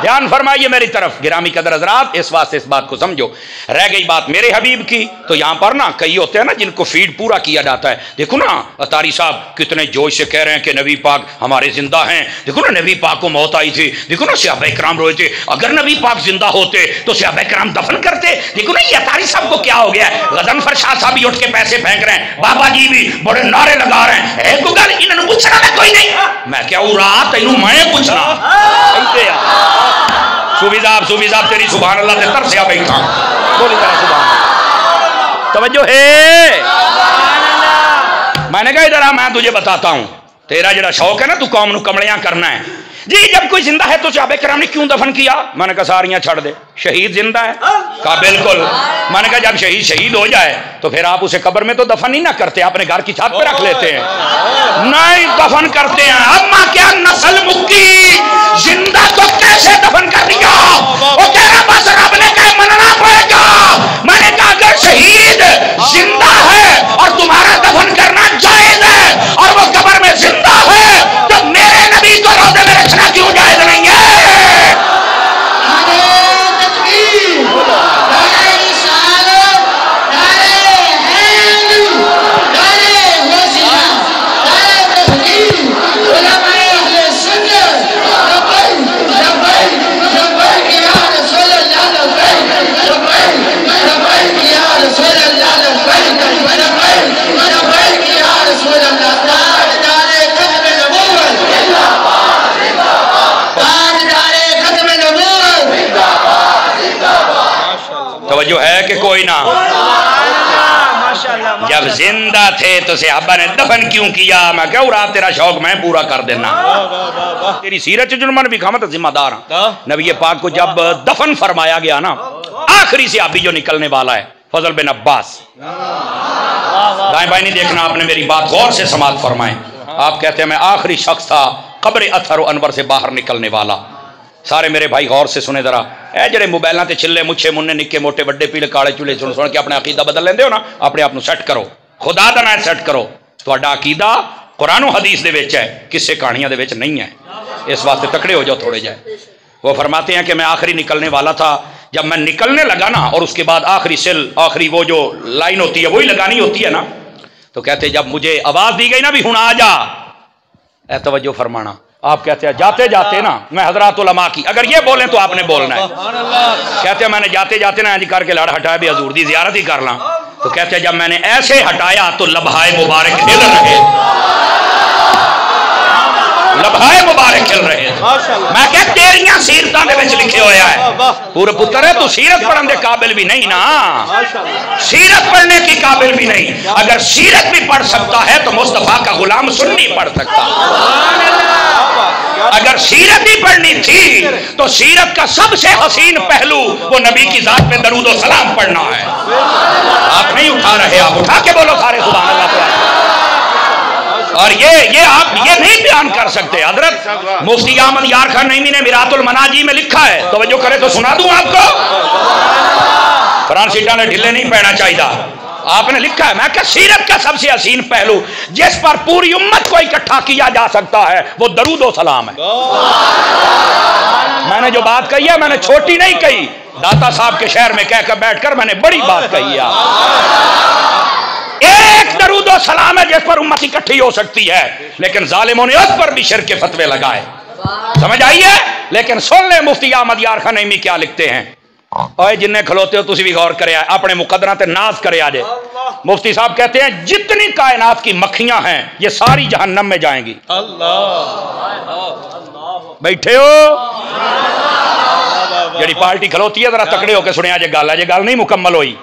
دھیان فرمائیے میری طرف گرامی قدر حضرات، اس واسطے اس بات کو سمجھو۔ رہ گئی بات میرے حبیب کی، تو یہاں پر نا کئی ہوتے ہیں نا جن کو فیڈ پورا کیا جاتا ہے۔ دیکھو نا اطاری صاحب کتنے جوش سے کہہ رہے ہیں کہ نبی پاک ہمارے زندہ ہیں، دیکھو نا نبی پاک کو موت آئی تھی، دیکھو نا صحابہ کرام روئے تھے، اگر نبی پاک زندہ ہوتے تو صحابہ کرام دفن کرتے۔ دیکھو نا یہ اطاری صاحب کو کیا ہو گیا ہے، غضنفر شاہ صاحب بھی اٹھ کے پیسے پھینک رہے ہیں، بابا جی بھی بڑے نعرے لگا رہے ہیں، ایک گل انہوں نے پوچھنا میں کوئی نہیں، میں کیا ہوں رات انہوں میں پوچھنا صوفی صاحب تیری سبحان اللہ سے ترسیا بیٹھا، بولی ذرا سبحان اللہ، توجہ ہے۔ میں نے کہا ادھر آ، میں تجھے بتاتا ہوں، تیرا جڑا شوق ہے نا تو قوم نو کمڑیاں کرنا ہے جی، جب کوئی زندہ ہے تو صحابہ کرام نے کیوں دفن کیا؟ میں نے کہا ساریاں چھڑ دے، شہید زندہ ہے؟ کہا بالکل۔ میں نے کہا جب شہید ہو جائے تو پھر آپ اسے قبر میں تو دفن ہی نہ کرتے، اپنے گھر کی چھت پہ رکھ لیتے ہیں، نہیں دفن کرتے ہیں۔ اما کیا نسل مکی، زندہ تو کیسے دفن کر دیا؟ وہ کہہ رہا بس رب نے کہا مننا پڑے گا۔ میں نے کہا اگر شہید زندہ ہے اور تمہارا دفن کرنا جائز ہے اور وہ قبر میں زندہ ہے تو میرے نبی کو روزے میں رکھنا کیوں جائز نہیں ہے؟ توجہ ہے کہ کوئی نہ؟ جب زندہ تھے تو صحابہ نے دفن کیوں کیا؟ میں کہوں رات تیرا شوق میں پورا کر دینا، تیری سیرت جو میں نے بھی کھاما تو ذمہ دار ہوں۔ نبی پاک کو جب دفن فرمایا گیا نا، آخری صحابی جو نکلنے والا ہے فضل بن عباس، دائیں بائیں نہیں دیکھنا، آپ نے میری بات غور سے سماعت فرمائیں۔ آپ کہتے ہیں میں آخری شخص تھا قبر اطہر و انور سے باہر نکلنے والا۔ سارے میرے بھائی غور سے سنے ذرا، اے جڑے موبائلاں تے چھلے مچھے مننے نکے موٹے بڑے پیڑے کالے چولے سن کے اپنے عقیدہ بدل لیندے ہو نا، اپنے آپ نو سیٹ کرو، خدا دا نام سیٹ کرو۔ تہاڈا عقیدہ قرآن و حدیث دے وچ ہے، کسے کہانیاں دے وچ نہیں ہے، اس واسطے تکڑے ہو جاؤ تھوڑے جائے۔ وہ فرماتے ہیں کہ میں آخری نکلنے والا تھا، جب میں نکلنے لگا نا اور اس کے بعد آخری سل، آخری وہ جو لائن ہوتی ہے وہی لگانی ہوتی ہے نا، تو کہتے جب مجھے آواز دی گئی نا بھی ہن آ جا، اے توجہ فرمانا، آپ کہتے ہیں جاتے جاتے نا میں حضرات علماء کی، اگر یہ بولیں تو آپ نے بولنا ہے، کہتے ہیں میں نے جاتے جاتے نا کر کے لڑ ہٹایا بھی حضور دی زیارت ہی کر لاں، تو کہتے ہیں جب میں نے ایسے ہٹایا تو لبہائے مبارک ہل رہے، لبہائے مبارک کھل رہے ہیں۔ میں کہ تیریاں سیرتاں دے وچ لکھے ہویا ہے، پورے پتر ہے تو سیرت پڑھن دے قابل بھی نہیں نا، سیرت پڑھنے کی قابل بھی نہیں، اگر سیرت بھی پڑھ سکتا ہے تو مصطفیٰ کا غلام سنی پڑھ سکتا، اگر سیرت ہی پڑھنی تھی تو سیرت کا سب سے حسین پہلو وہ نبی کی ذات پہ درود و سلام پڑھنا ہے۔ آپ نہیں اٹھا رہے، آپ اٹھا کے بولو سارے سبحان اللہ تعالی۔ اور یہ آپ یہ نہیں بیان کر سکتے، حضرت مفتی احمد یار خان نعیمی نے میرات المناجی میں لکھا ہے، توجہ کرے تو سنا دوں آپ کو، قرآن سیٹا نے ڈھلے نہیں پہنا چاہیے، آپ نے لکھا ہے میں کہ سیرت کا سب سے حسین پہلو جس پر پوری امت کو اکٹھا کیا جا سکتا ہے وہ درود و سلام ہے۔ میں نے جو بات کہی ہے میں نے چھوٹی نہیں کہی، داتا صاحب کے شہر میں کہہ کر بیٹھ کر میں نے بڑی بات کہی ہے۔ ایک درود و سلام ہے جس پر امت اکٹھی ہو سکتی ہے، لیکن ظالموں نے اس پر بھی شرک کے فتوے لگائے، سمجھ آئیے؟ لیکن سن لیں مفتی احمد یار خان نعیمی کیا لکھتے ہیں، اور جنہیں کھلوتے ہو تسی بھی غور کرے آئے، اپنے مقدرہ تے ناز کرے آجے۔ مفتی صاحب کہتے ہیں جتنی کائنات کی مکھیاں ہیں یہ ساری جہنم میں جائیں گی۔ بیٹھے ہو جڑی پارٹی کھلوتی ہے ذرا تکڑے ہو کے سنے آجے گال ہے، یہ گال نہیں مکمل ہوئی،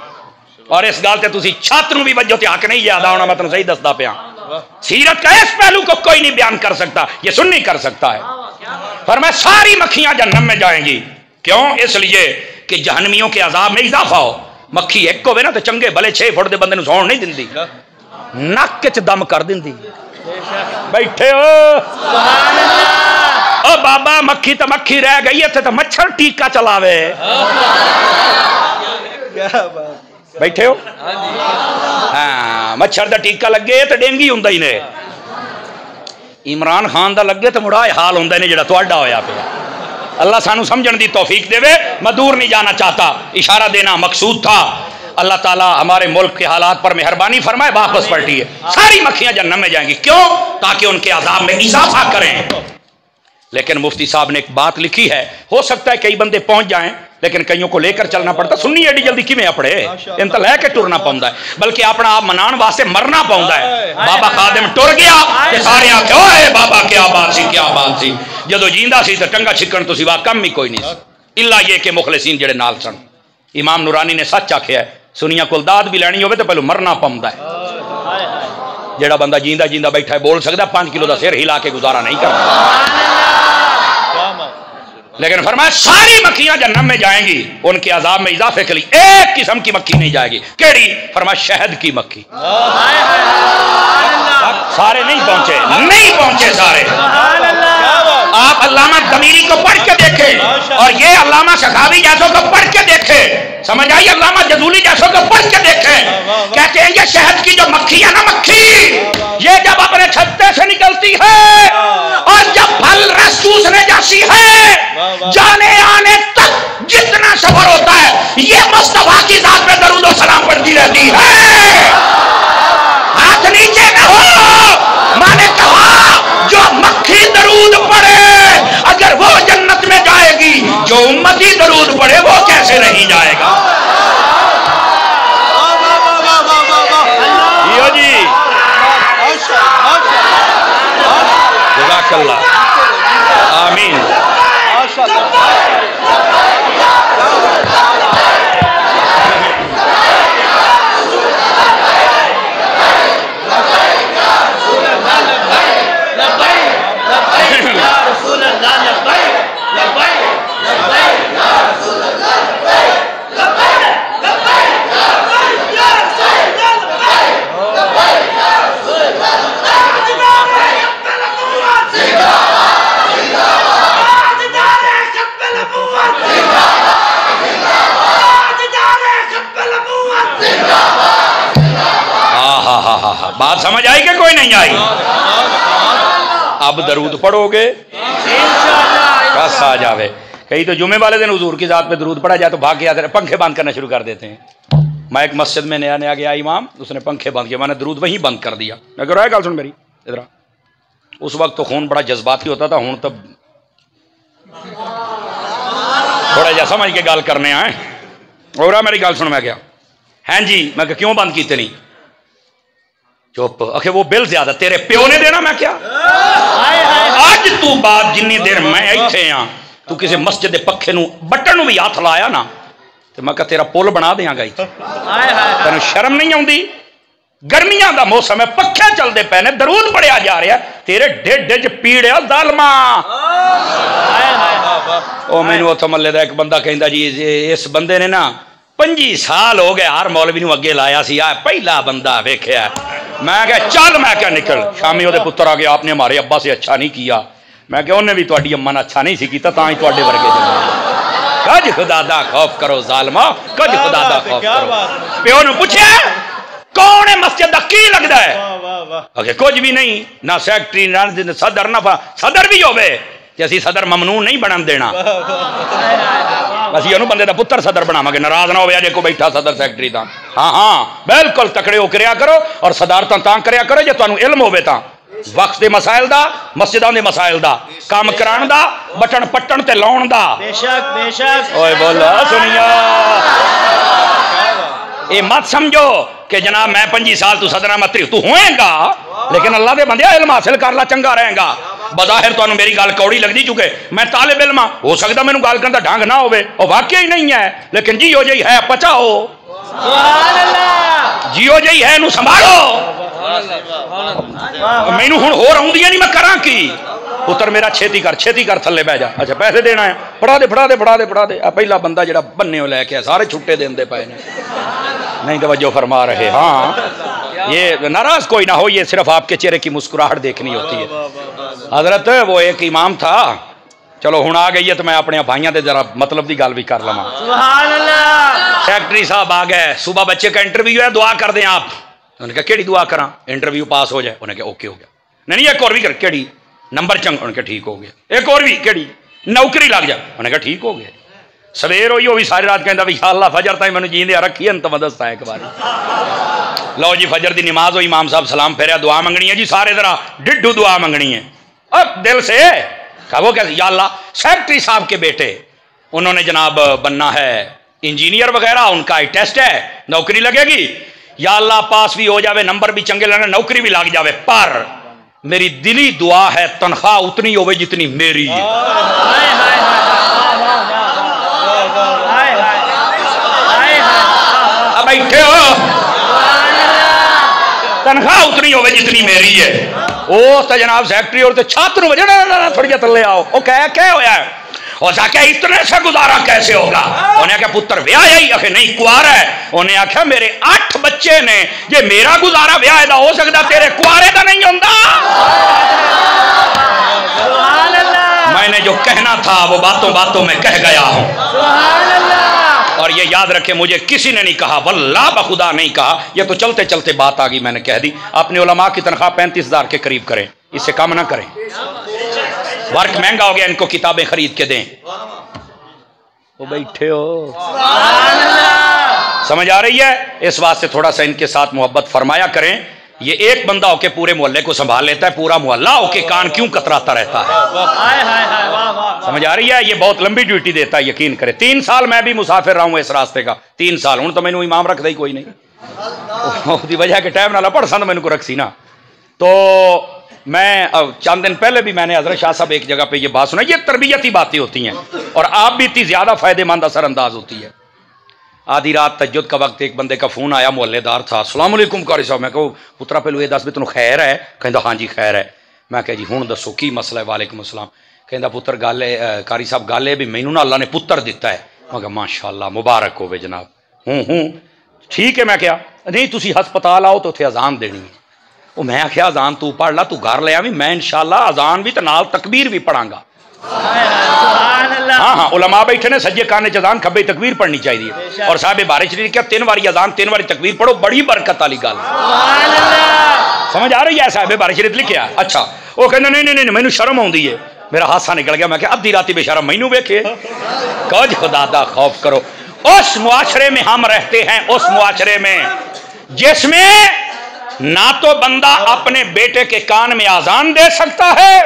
اور اس گال تے تسی چھت نو بھی وجہ تے حق نہیں یاد آنا، میں تنوں صحیح دستا پیا، سیرت کا اس پہلو کو کوئی نہیں بیان کر سکتا، یہ سنی کر سکتا ہے۔ فرمایا ساری مکھیاں جہنم میں جائیں گی، کیوں؟ اس لیے کہ جہنمیوں کے عذاب میں اضافہ ہو، مکھی ایک ہوئے نا تو چنگے بھلے 6 فٹ دے بندے نو سون نہیں دندی، نک وچ دم کر دندی۔ بیٹھے ہو او بابا، مکھی تو مکھی رہ گئی ہے تو مچھر ٹیکا چلاوے، بیٹھے ہو ہاں، مچھر دا ٹیکا لگے تو ڈینگی ہوندا ہی نے، عمران خان دا لگے تو مڑا حال ہوندا نے جڑا تہاڈا ہویا پیا۔ اللہ سانو سمجھن دی توفیق دے وے، میں دور نہیں جانا چاہتا، اشارہ دینا مقصود تھا۔ اللہ تعالیٰ ہمارے ملک کے حالات پر مہربانی فرمائے، واپس پلٹیے، ساری مکھیاں جہنم میں جائیں گی، کیوں؟ تاکہ ان کے عذاب میں اضافہ کریں۔ لیکن مفتی صاحب نے ایک بات لکھی ہے، ہو سکتا ہے کئی بندے پہنچ جائیں لیکن کئیوں کو لے کر چلنا پڑتا، سننی ایڈی جلدی کی میں اپڑے ان تو لے کے ٹرنا پاؤں ہے، بلکہ اپنا آپ منان واسطے مرنا پاؤں ہے۔ بابا خادم ٹر گیا کہ سارے آکھے اوئے بابا کیا بات سی کیا بات سی، جدو جیندہ سی تو ٹنگا چھکن تو سوا کم ہی کوئی نہیں سی، اللہ یہ کہ مخلصین جڑے نال سن۔ امام نورانی نے سچ آکھیا ہے، سنیا کول داد بھی لینی ہوئے تو پہلو مرنا پاؤں ہے۔ جڑا بندہ جیندہ جیندہ بیٹھا ہے بول سکتا 5 کلو دا سر ہلا کے گزارا نہیں کرتا، لیکن فرمایا ساری مکھیاں جہنم میں جائیں گی، ان کے عذاب میں اضافے کے لیے ایک قسم کی مکھی نہیں جائے گی، کیڑی؟ فرمایا شہد کی مکھی۔ سارے نہیں پہنچے سارے۔ آپ علامہ ضمیری کو پڑھ کے دیکھیں اور یہ علامہ سخاوی جیسوں کو پڑھ کے دیکھیں، سمجھ آئی؟ علامہ جزولی جیسوں کو پڑھ کے دیکھیں، کہتے ہیں یہ شہد کی جو مکھی ہے نا، مکھی یہ جب اپنے چھتے سے نکلتی ہے اور جب پھل رس چوسنے جاتی ہے، جانے آنے تک جتنا سفر ہوتا ہے یہ مصطفیٰ کی ذات پہ درود و سلام پڑھتی رہتی ہے۔ ہاتھ نیچے نہ ہو، میں نے کہا جو مکھی درود پڑھے اگر وہ جنت میں جائے گی، جو امتی درود پڑھے وہ کیسے نہیں جائے گا؟ یہ جی جزاک اللہ، آمین۔ بات سمجھ آئی کہ کوئی نہیں آئی؟ اب درود پڑھو گے بس آ جاوے۔ کئی تو جمعے والے دن حضور کی ذات پہ درود پڑھا جائے تو بھاگ کے آتے ہیں، پنکھے بند کرنا شروع کر دیتے ہیں۔ میں ایک مسجد میں نیا گیا امام، اس نے پنکھے بند کیا، میں نے درود وہیں بند کر دیا۔ میں کہہ رہا ہے گل سن میری ادھر، اس وقت تو خون بڑا جذباتی ہوتا تھا، ہوں تب تھوڑا جا سمجھ کے گل کرنے آئے. اور میری گل سن. میں کیا ہیں جی؟ میں کہ کیوں بند کیتے نہیں؟ چپ. آخے وہ بل زیادہ تیرے پیو نے دینا. میں کیا اج تو بعد جنی دیر میں ایتھے ہاں تو کسی مسجد دے پکھے نو بٹن نو بھی ہاتھ لایا نا تو میں کہ تیرا پول بنا دیاں گا. تینوں شرم نہیں آتی؟ گرمیاں دا موسم ہے، پکھے چلتے پے نے، درود پڑھیا جا رہا ہے، تیرے ڈھڈ وچ پیڑ ہے ظالما. او مینوں اوتھے محلے دا ایک بندہ کہندا جی اس بندے نے نا 25 سال ہو گئے ہر مولوی نو اگے لایا سی، پہلا بندہ ویکھیا. میں کہ چل. میں کیا نکل. شامی وہ پتر آ گیا، آپ نے ہمارے ابا سے اچھا نہیں کیا. میں کہ انہیں بھی تہاڈی اما نے اچھا نہیں سی کیتا تاں ہی تہاڈے ورگے جناب. کج خدا دا خوف کرو ظالما، کج خدا دا خوف کرو. پیو نے پوچھا کون ہے مسجد دا کی لگدا ہے؟ اگے کچھ بھی نہیں، نہ سیکٹری نہ صدر، نہ صدر بھی ہوے کہ اسی صدر ممنوع نہیں بنن دینا. اسی انہوں بندے دا پتر صدر بناواں گے، ناراض نہ ہویا جے کو بیٹھا صدر سیکٹری دا. ہاں ہاں بالکل تکڑے ہو کریا کرو اور صدارتاں تاں کریا کرو جے تانوں علم ہوے تاں وقت دے مسائل دا، مسجداں دے مسائل دا، کام کران دا، بٹن پٹن تے لاؤن دا. بے شک بے شک. اوئے بولا سنیا اے مت سمجھو کہ جناب میں 25 سال تو صدرہ متری تو ہوئے گا، لیکن اللہ دے بندے علم حاصل کر لا چنگا رہے گا. بظاہر تو میری گل کوڑی لگ دی چکے میں طالب علم ہو سکتا میں گل کرنے کا ڈھنگ نہ ہوئے اور واقعی نہیں ہے، لیکن جیو جی ہے پچاؤ. سبحان اللہ. جیو جی ہے نو سنبھالو. مینوں ہن ہور آوندیاں نہیں میں کراں کی. پتر میرا چھیتی کر تھلے بہ جا. اچھا پیسے دینا ہے، پڑھا دے. پہلا بندہ جڑا بننے لے کے سارے چھٹے دیندے پئے نے. نہیں توجہ فرما رہے. ہاں یہ ناراض کوئی نہ ہو، یہ صرف آپ کے چہرے کی مسکراہٹ دیکھنی ہوتی ہے. حضرت وہ ایک امام تھا، چلو ہن آ گئی ہے تو میں اپنے بھائیاں دے ذرا مطلب دی گل بھی کر لواں. سبحان اللہ. سیکٹری صاحب آ گئے، صبح بچے کا انٹرویو ہے، دعا کر دیں آپ. انہوں نے کہا کیڑی دعا کراں؟ انٹرویو پاس ہو جائے. انہوں نے کہا اوکے ہو گیا. نہیں ایک اور بھی کر. کیڑی؟ نمبر چنگ. انہوں نے کہا ٹھیک ہو گیا. ایک اور بھی. کیڑی؟ نوکری لگ جا. انہوں نے کہا ٹھیک ہو گیا. سویر ہوئی وہ بھی ساری رات کہندا بھی اللہ فجر تائیں مینوں جیندے رکھی انت مدستا ایک باری. لو جی فجر دی نماز ہوئی، امام صاحب سلام پھیریا، دعا منگنی ہے جی سارے ذرا ڈڈو دعا منگنی ہے. اب دل سے کہا وہ کیسے؟ یا اللہ سیکٹری صاحب کے بیٹے انہوں نے جناب بننا ہے انجینئر وغیرہ، ان کا ٹیسٹ ہے، نوکری لگے گی. یا اللہ پاس بھی ہو جاوے، نمبر بھی چنگے لگے، نوکری بھی لگ جاوے، پر میری دلی دعا ہے تنخواہ اتنی ہوئے جتنی میری ہے. اب بیٹھے ہو تنخواہ اتنی ہوئے جتنی میری ہے. وہ تو جناب سیکٹری اور چھاتر بجے تھوڑی جا تلے آؤ. وہ کیا ہویا ہے؟ اور کہ اتنے سے گزارا کیسے ہوگا؟ انہیں کہا پتر بیاہ ہے ہی؟ آخر نہیں کوار ہے. انہیں آخیا میرے 8 بچے نے، یہ میرا گزارا بیاہ دا ہو سکتا تیرے کوارے دا نہیں ہوندہ. سبحان اللہ. میں نے جو کہنا تھا وہ باتوں میں کہہ گیا ہوں. سبحان اللہ. اور یہ یاد رکھے مجھے کسی نے نہیں کہا، واللہ بخدا نہیں کہا، یہ تو چلتے چلتے بات آگئی میں نے کہہ دی. اپنے علماء کی تنخواہ 35,000 کے قریب کریں، اس سے کم نہ کریں. ورک مہنگا ہو گیا، ان کو کتابیں خرید کے دیں. وہ بیٹھے ہو سمجھ آ رہی ہے؟ اس واسطے تھوڑا سا ان کے ساتھ محبت فرمایا کریں. یہ ایک بندہ ہو کے پورے محلے کو سنبھال لیتا ہے، پورا محلہ ہو کے کان کیوں کتراتا رہتا ہے. سمجھ آ رہی ہے؟ یہ بہت لمبی ڈیوٹی دیتا ہے، یقین کرے. 3 سال میں بھی مسافر رہا ہوں اس راستے کا. 3 سال ہوں تو میں نے امام رکھ دے کوئی نہیں دی وجہ کہ ٹائم نہ پڑھ سن میں کو رکھ سی نا. تو میں چند دن پہلے بھی میں نے حضرت شاہ صاحب ایک جگہ پہ یہ بات سنا. یہ تربیتی باتیں ہوتی ہیں اور آپ بھی اتنی زیادہ فائدہ مند اثر انداز ہوتی ہے. آدھی رات تہجد کا وقت ایک بندے کا فون آیا، محلے دار تھا. السلام علیکم قاری صاحب. میں کہو پترا پہلو یہ دس بھی تنوں خیر ہے؟ کہندا ہاں جی خیر ہے. میں کہا جی ہوں دسو کی مسئلہ ہے؟ وعلیکم السلام. کہندا پتر گل ہے قاری صاحب گل ہے بھی مینوں نا اللہ نے پتر دیتا ہے. میں کہا ماشاءاللہ مبارک ہوے جناب. ہوں ٹھیک ہے. میں کہا نہیں تسی ہسپتال آؤ تو اتنے اذان دینی ہے. وہ میں آخیا اذان تو پڑھ لا، تو گھر لے آویں، میں انشاءاللہ اذان بھی تو نال تکبیر بھی پڑھاں گا. ہاں علماء بیٹھے نے، سجے کانے اذان کھبے تکبیر پڑھنی چاہیے. اور صاحب بارش شریف کیا 3 باری اذان 3 باری تکبیر پڑھو، بڑی برکت والی گل. سمجھ آ رہی ہے؟ صاحب بارش شریف لکھیا. اچھا وہ کہنا نہیں مینوں شرم آندی ہے. میرا ہاتھ نکل گیا. میں کہ ادھی راتی بے شرم مینوں ویکھے. کج خدا دا خوف کرو. اس معاشرے میں ہم رہتے ہیں، اس معاشرے میں جس میں نہ تو بندہ اپنے بیٹے کے کان میں اذان دے سکتا ہے،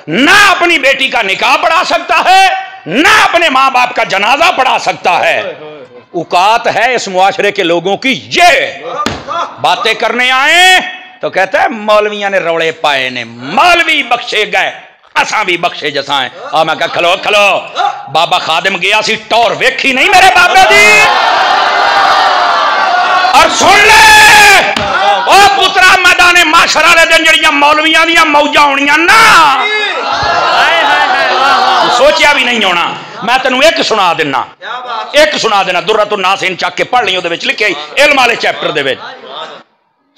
نہ اپنی بیٹی کا نکاح پڑھا سکتا ہے، نہ اپنے ماں باپ کا جنازہ پڑھا سکتا ہے۔ اوقات ہے اس معاشرے کے لوگوں کی یہ باتیں کرنے آئیں تو کہتا ہے مولویاں نے روڑے پائے نے، مولوی بخشے گئے، اساں بھی بخشے جساں ہیں۔ میں کہا کھلو کھلو، بابا خادم گیا سی ٹور ویکھی نہیں میرے بابے دی؟ اور سن لے او پترا میدان معاشر والے دن جڑیاں مولویاں دیاں موجاں ہونیاں نا، سوچیا بھی نہیں ہونا۔ میں تینوں ایک سنا دینا، درۃ الناصین چک کے پڑھ لیں، وہ لکھے علم والے چیپٹر دے وچ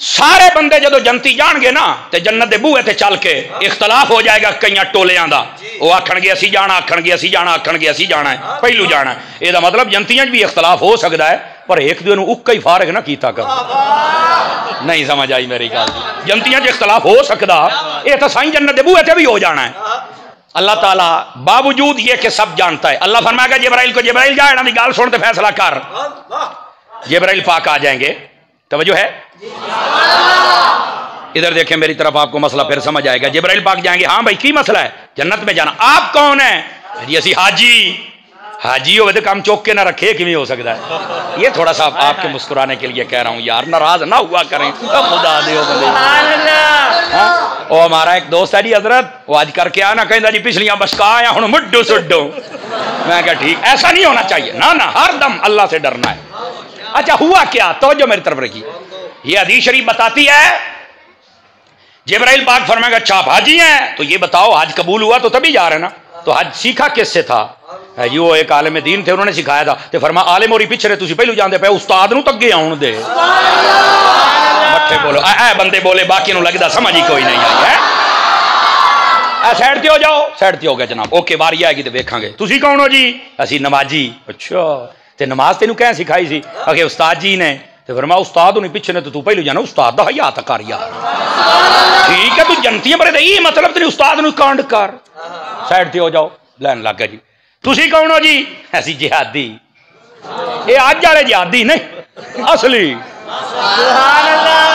سارے بندے جدو جنتی جان گے نا تے جنت دے بوئے تے چل کے اختلاف ہو جائے گا کئی ٹولیاں دا، وہ آکھن گے اسی جانا، آکھن گے اسی جانا، آکھن گے اسی جانا ہے، پہلو جانا ہے۔ یہ دا مطلب جنتیاں بھی اختلاف ہو سکتا ہے، پر ایک دوے نوں اکا ہی فارغ نہ کیتا کر۔ نہیں سمجھ آئی میری گل؟ جنتیاں جو اختلاف ہو سکتا، یہ تو سائیں جنت دے بوئے تے بھی ہو جانا ہے۔ اللہ تعالیٰ باوجود یہ کہ سب جانتا ہے، اللہ فرمائے گا جبرائیل کو، جبرائیل جا انہاں دی گل سن تے فیصلہ کر۔ جبرائیل پاک آ جائیں گے، توجہ ہے؟ ادھر دیکھیں میری طرف، آپ کو مسئلہ پھر سمجھ آئے گا۔ جبرائیل پاک جائیں گے، ہاں بھائی کی مسئلہ ہے؟ جنت میں جانا۔ آپ کون ہیں؟ جی اسی حاجی ہوئے تو کام چوک کے نہ رکھے کیویں ہو سکتا ہے؟ یہ تھوڑا سا آپ کے مسکرانے کے لیے کہہ رہا ہوں یار، ناراض نہ ہوا کریں خدا دیو بندے۔ وہ ہمارا ایک دوست ہے جی حضرت، وہ آج کر کے آنا کہندا جی پچھلیاں بشکا آیا ہن مڈو سڈو۔ میں کہا ٹھیک، ایسا نہیں ہونا چاہیے، نہ ہر دم اللہ سے ڈرنا ہے۔ اچھا ہوا کیا؟ توجہ میری طرف رکھیے، یہ حدیث شریف بتاتی ہے جبرائیل پاک فرمائے گا اچھا آپ حاجی ہیں تو یہ بتاؤ حج قبول ہوا تو تبھی جا رہے نا؟ تو حج سیکھا کس سے تھا؟ جی وہ ایک عالم دین تھے، انہوں نے سکھایا تھا۔ تو فرما عالم اور پیچھے تسی پہلو جاندے پے، استاد نو تگے آن دے۔ مٹھے بولو اے بندے بولے، باقی نو لگدا سمجھ ہی کوئی نہیں آئی ہے۔ سائڈ تے ہو جاؤ، سائڈ تے ہو گیا جناب، اوکے واری آئے گی تو ویکھاں گے۔ تسی کون ہو جی؟ اسی نمازی۔ اچھا تے نماز تینوں کہیں سکھائی سی؟ کہ استاد جی نے۔ تو فرما استاد انہیں پیچھے نے تو پہلو جانا، استاد دا حیا تا کر یار۔ ٹھیک ہے تو جنتیاں پر یہ مطلب تیری استاد نو کانڈ کر۔ سائڈ تے ہو جاؤ، لین لگ گیا جی۔ تسی کون ہو جی؟ ایسی جہادی۔ یہ اج والے جہادی نہیں، اصلی۔ سبحان اللہ۔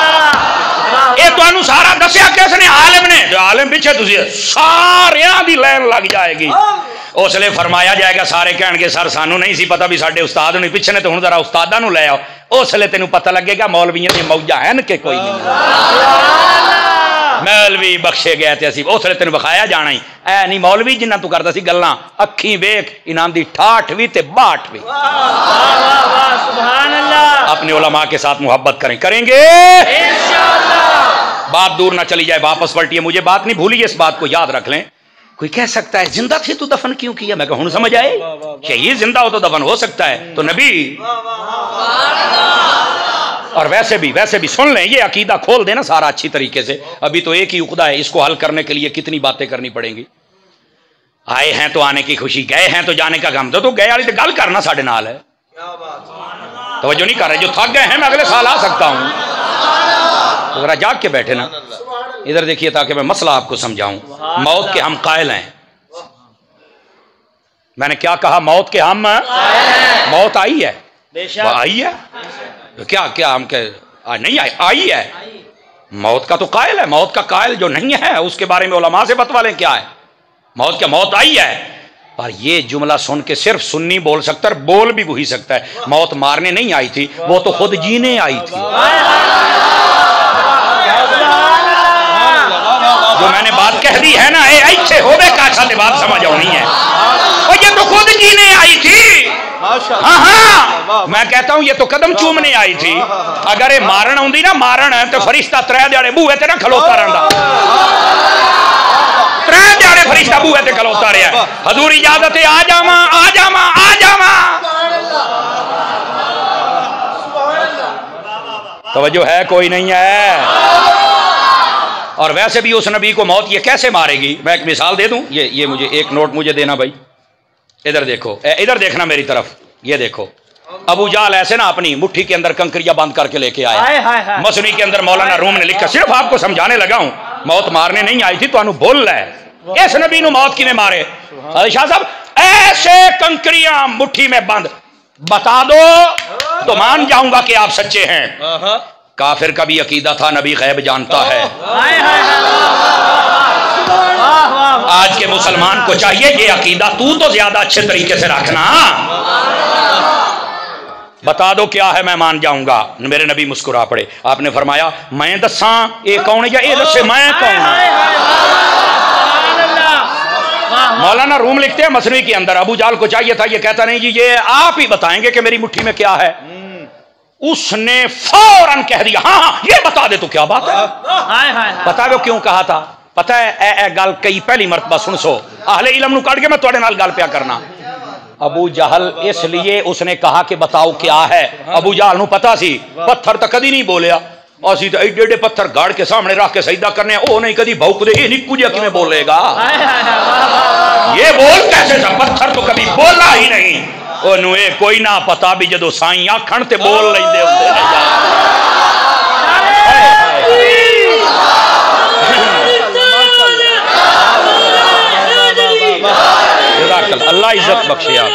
یہ تمہیں سارا دسیا کس نے؟ عالم نے۔ جو عالم پیچھے تسی سارے دی لین لگ جائے گی۔ اس لیے فرمایا جائے گا، سارے کہن گے سر سانو نہیں سی پتا بھی ساڈے استاد نہیں پیچھے نے، تو ہن ذرا استاداں نو لے آؤ۔ اس لیے تینوں پتہ لگے گا مولویاں دی موجاں ہیں کہ کوئی نہیں۔ مولوی بخشے گئے تے اسی اس لیے تینوں بخایا جانا ہی اے نہیں مولوی جنہ تو کردا سی گلاں اکھیں ویکھ انہاں دی ٹھاٹھ وی تے باٹھ وی۔ سبحان اللہ۔ اپنے علماء کے ساتھ محبت کریں گے انشاءاللہ۔ بات دور نہ چلی جائے، واپس پلٹیے، مجھے بات نہیں بھولی، اس بات کو یاد رکھ لیں۔ کوئی کہہ سکتا ہے زندہ تھے تو دفن کیوں کیا؟ میں کہا ہن سمجھ آئے، شہید زندہ ہو تو دفن ہو سکتا ہے، تو نبی۔ اور ویسے بھی سن لیں، یہ عقیدہ کھول دینا سارا اچھی طریقے سے۔ ابھی تو ایک ہی عقدہ ہے، اس کو حل کرنے کے لیے کتنی باتیں کرنی پڑیں گی۔ آئے ہیں تو آنے کی خوشی، گئے ہیں تو جانے کا غم۔ تو گئے والی تو گل کرنا ساڈے نال ہے، توجہ نہیں کر رہے۔ جو تھک گئے ہیں میں اگلے سال آ سکتا ہوں، ذرا جاگ کے بیٹھے نا۔ ادھر دیکھیے تاکہ میں مسئلہ آپ کو سمجھاؤں۔ موت کے ہم قائل ہیں۔ میں نے کیا کہا؟ موت کے ہم، موت آئی ہے، آئی ہے کیا ہم نہیں آئی ہے؟ موت کا تو قائل ہے۔ موت کا قائل جو نہیں ہے اس کے بارے میں علماء سے بتوا لیں کیا ہے موت کیا؟ موت آئی ہے۔ اور یہ جملہ سن کے صرف سنی بول سکتا ہے، بول بھی وہی سکتا ہے۔ موت مارنے نہیں آئی تھی، وہ تو خود جینے آئی تھی۔ جو میں نے بات کہہ دی ہے نا، اے ایتھے ہوے کاچھا تے بات سمجھ آنی ہے۔ اور یہ تو خود جینے آئی تھی۔ ہاں میں کہتا ہوں یہ تو قدم چومنے آئی تھی۔ اگر یہ مارن ہوندی نا، مارن تو فرشتہ ترے دیہڑے بوئے تے نہ کھلوتا رہندا۔ ترے دیہڑے فرشتہ بوئے تے کھلوتا رہیا ہے۔ حضور اجازت ہے، آ جاواں آ جاواں آ جاواں۔ توجہ ہے کوئی نہیں ہے؟ اور ویسے بھی اس نبی کو موت یہ کیسے مارے گی؟ میں ایک مثال دے دوں، یہ مجھے ایک نوٹ مجھے دینا بھائی۔ ادھر دیکھو، ادھر دیکھنا میری طرف، یہ دیکھو ابو جہل ایسے نا اپنی مٹھی کے اندر کنکریاں بند کر کے لے کے آیا۔ مصنوی کے اندر مولانا روم نے لکھا، صرف آپ کو سمجھانے لگا ہوں، موت مارنے نہیں آئی تھی، تو انہوں بول رہا ہے اس نبی نو موت کی میں مارے؟ شاہ صاحب ایسے کنکریاں مٹھی میں بند، بتا دو تو مان جاؤں گا کہ آپ سچے ہیں۔ کافر کا بھی عقیدہ تھا نبی غیب جانتا ہے. آج کے مسلمان کو چاہیے یہ عقیدہ تو زیادہ اچھے طریقے سے رکھنا. بتا دو کیا ہے میں مان جاؤں گا. میرے نبی مسکرا پڑے. آپ نے فرمایا میں دساں اے کون ہے یا اے دسے میں کون ہوں. مولانا روم لکھتے ہیں مثنوی کے اندر ابو جہل کو چاہیے تھا یہ کہتا نہیں جی یہ آپ ہی بتائیں گے کہ میری مٹھی میں کیا ہے. اس نے فوراً کہہ دیا ہاں یہ بتا دے تو کیا بات ہے. بتا دو کیوں کہا تھا. پتہ ہے اے گل کئی پہلی مرتبہ سن سو اہل علم نو کٹ کے میں تواڈے نال گل پیا کرنا. ابو جہل اس لیے اس نے کہا کہ بتاؤ کیا ہے. ابو جہل نو پتا سی پتھر تو کدی نہیں بولیا. اسی تو ایڈے ایڈے پتھر گاڑ کے سامنے رکھ کے سجدہ کرنے او نہیں کدی بھوک دے یہ نہیں کچھ کی میں بولے گا. یہ بول کیسے تھا پتھر تو کبھی بولا ہی نہیں. انہوں اے کوئی نہ پتا بھی جدو سائیں آکھن تے بول لیندے ہوندے نے. اللہ عزت بخشے آپ.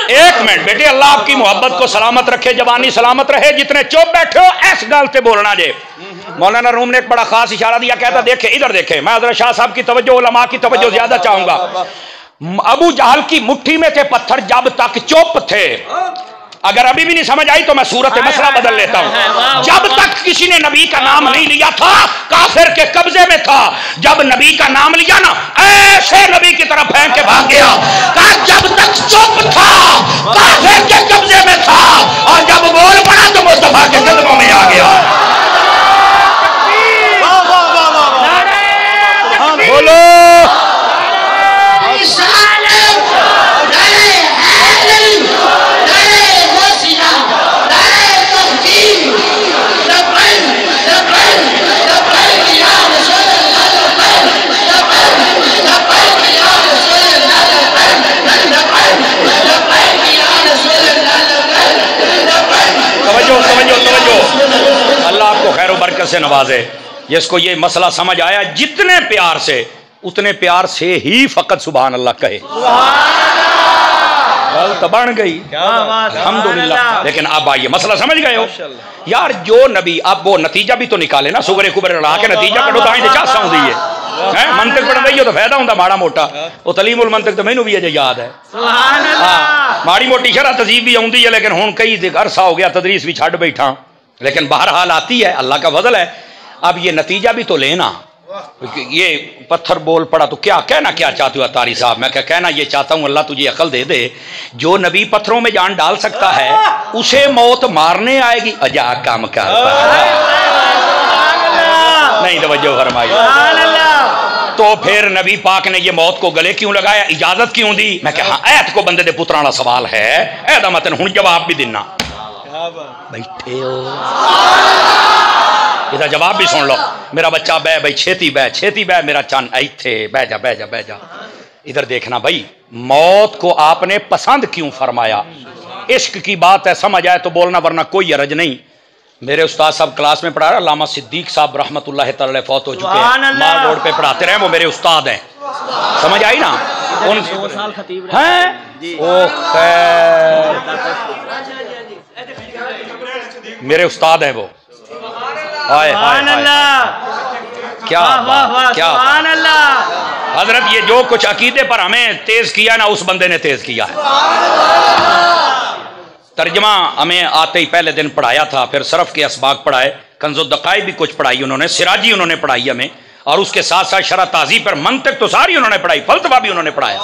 ایک منٹ بیٹے اللہ آپ کی محبت کو سلامت رکھے جوانی سلامت رہے. جتنے چپ بیٹھے ہو ایس گل تے بولنا جے. مولانا روم نے ایک بڑا خاص اشارہ دیا کہتا دیکھے ادھر دیکھے. میں حضرت شاہ صاحب کی توجہ علماء کی توجہ زیادہ چاہوں گا. ابو جہل کی مٹھی میں تھے پتھر جب تک چپ تھے. اگر ابھی بھی نہیں سمجھ آئی تو میں صورت مسئلہ بدل لیتا ہوں. جب تک کسی نے نبی کا نام نہیں لیا تھا کافر کے قبضے میں تھا. جب نبی کا نام لیا نا ایسے نبی کی طرف پھینک کے بھاگ گیا. جب تک چپ تھا کافر کے قبضے میں تھا اور جب بول پڑا تو مصطفیٰ کے قدموں میں آ گیا. بولو اللہ آپ کو خیر و برکت سے نوازے. جس کو یہ مسئلہ سمجھ آیا جتنے پیار سے اتنے پیار سے ہی فقط سبحان اللہ کہے. غلط بن گئی الحمدللہ. لیکن اب آئیے مسئلہ سمجھ گئے ہو یار. جو نبی اب وہ نتیجہ بھی تو نکالے نا. سورے کبر لڑا کے نتیجہ کٹو تائیں چاہ ساؤں دیئے منطق پڑھ رہی ہو تو فائدہ ہوندہ ماڑا موٹا. وہ تعلیم المنطق تو میں نو بھی اجے یاد ہے. ماڑی موٹی شرح تذیب بھی ہوندی ہے لیکن ہون کئی عرصہ ہو گیا تدریس بھی چھڑ بیٹھا. لیکن بہرحال آتی ہے اللہ کا فضل ہے. اب یہ نتیجہ بھی تو لینا. یہ پتھر بول پڑا تو کیا کہنا کیا چاہتے ہو اتاری صاحب. میں کہنا یہ چاہتا ہوں اللہ تجھے عقل دے دے. جو نبی پتھروں میں جان ڈال سکتا ہے اسے موت مارنے آئے گی. اجا کام کرتا نہیں توجہ فرمائی. تو پھر نبی پاک نے یہ موت کو گلے کیوں لگایا اجازت کیوں دی. میں کہا ایت کو بندے دے پترانا سوال ہے اے دا متن ہن جواب بھی دینا. بیٹھے ہو یہ جواب بھی سن لو. میرا بچہ بہ بھائی چھیتی بہ میرا چان ایتھے بہ جا. ادھر دیکھنا بھائی موت کو آپ نے پسند کیوں فرمایا. عشق کی بات ہے سمجھ آئے تو بولنا ورنہ کوئی عرض نہیں. میرے استاد صاحب کلاس میں پڑھا رہا علامہ صدیق صاحب رحمت اللہ تعالی فوت ہو چکے ہیں. مال روڈ پہ پڑھاتے رہے وہ میرے استاد ہیں. سمجھ آئی نا. میرے استاد ہیں وہ. کیا حضرت یہ جو کچھ عقیدے پر ہمیں تیز کیا نا اس بندے نے تیز کیا ہے. ترجمہ ہمیں آتے ہی پہلے دن پڑھایا تھا. پھر صرف کے اسباق پڑھائے. کنز الدقائق بھی کچھ پڑھائی انہوں نے. سراجی انہوں نے پڑھائی ہمیں. اور اس کے ساتھ ساتھ شرح تہذیب پر منطق تو ساری انہوں نے پڑھائی. فلسفہ بھی انہوں نے پڑھایا.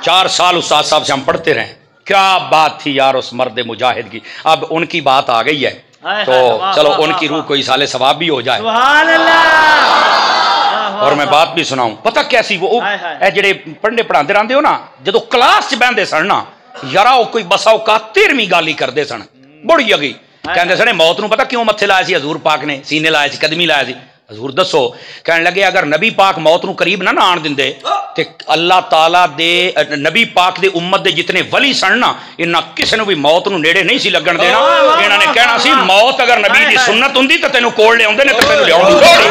4 سال استاد صاحب سے ہم پڑھتے رہے. کیا بات تھی یار اس مرد مجاہد کی. اب ان کی بات آ گئی ہے تو چلو ان کی روح کو اصال ثواب بھی ہو جائے. اور میں بات بھی سناؤں. پتہ کیسی وہ جڑے پڑھنے پڑھاندے رہندے ہو نا جدو کلاس چ بہندے سن نا یارا وہ کوئی بسا اوقات 13ویں گل ہی کردے سن. بڑی اگئی کہندے سن موت نو پتہ کیوں متھے لایا سی حضور پاک نے. سینے لایا سی قدمی لایا سی. حضور دسو کہنے لگے اگر نبی پاک موت نو قریب نہ آن دندے تے اللہ تعالیٰ دے نبی پاک دے امت دے جتنے ولی سن نا انہاں کسے نو بھی موت نو نیڑے نہیں سی لگن دینا. انہاں نے کہنا سی موت اگر نبی دی سنت ہوندی تے تینوں کول لے اوندے نے تے تینوں لیاون دی لوڑ ہی.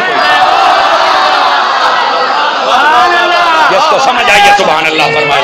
جس کو سمجھ آئی ہے سبحان اللہ فرمائے.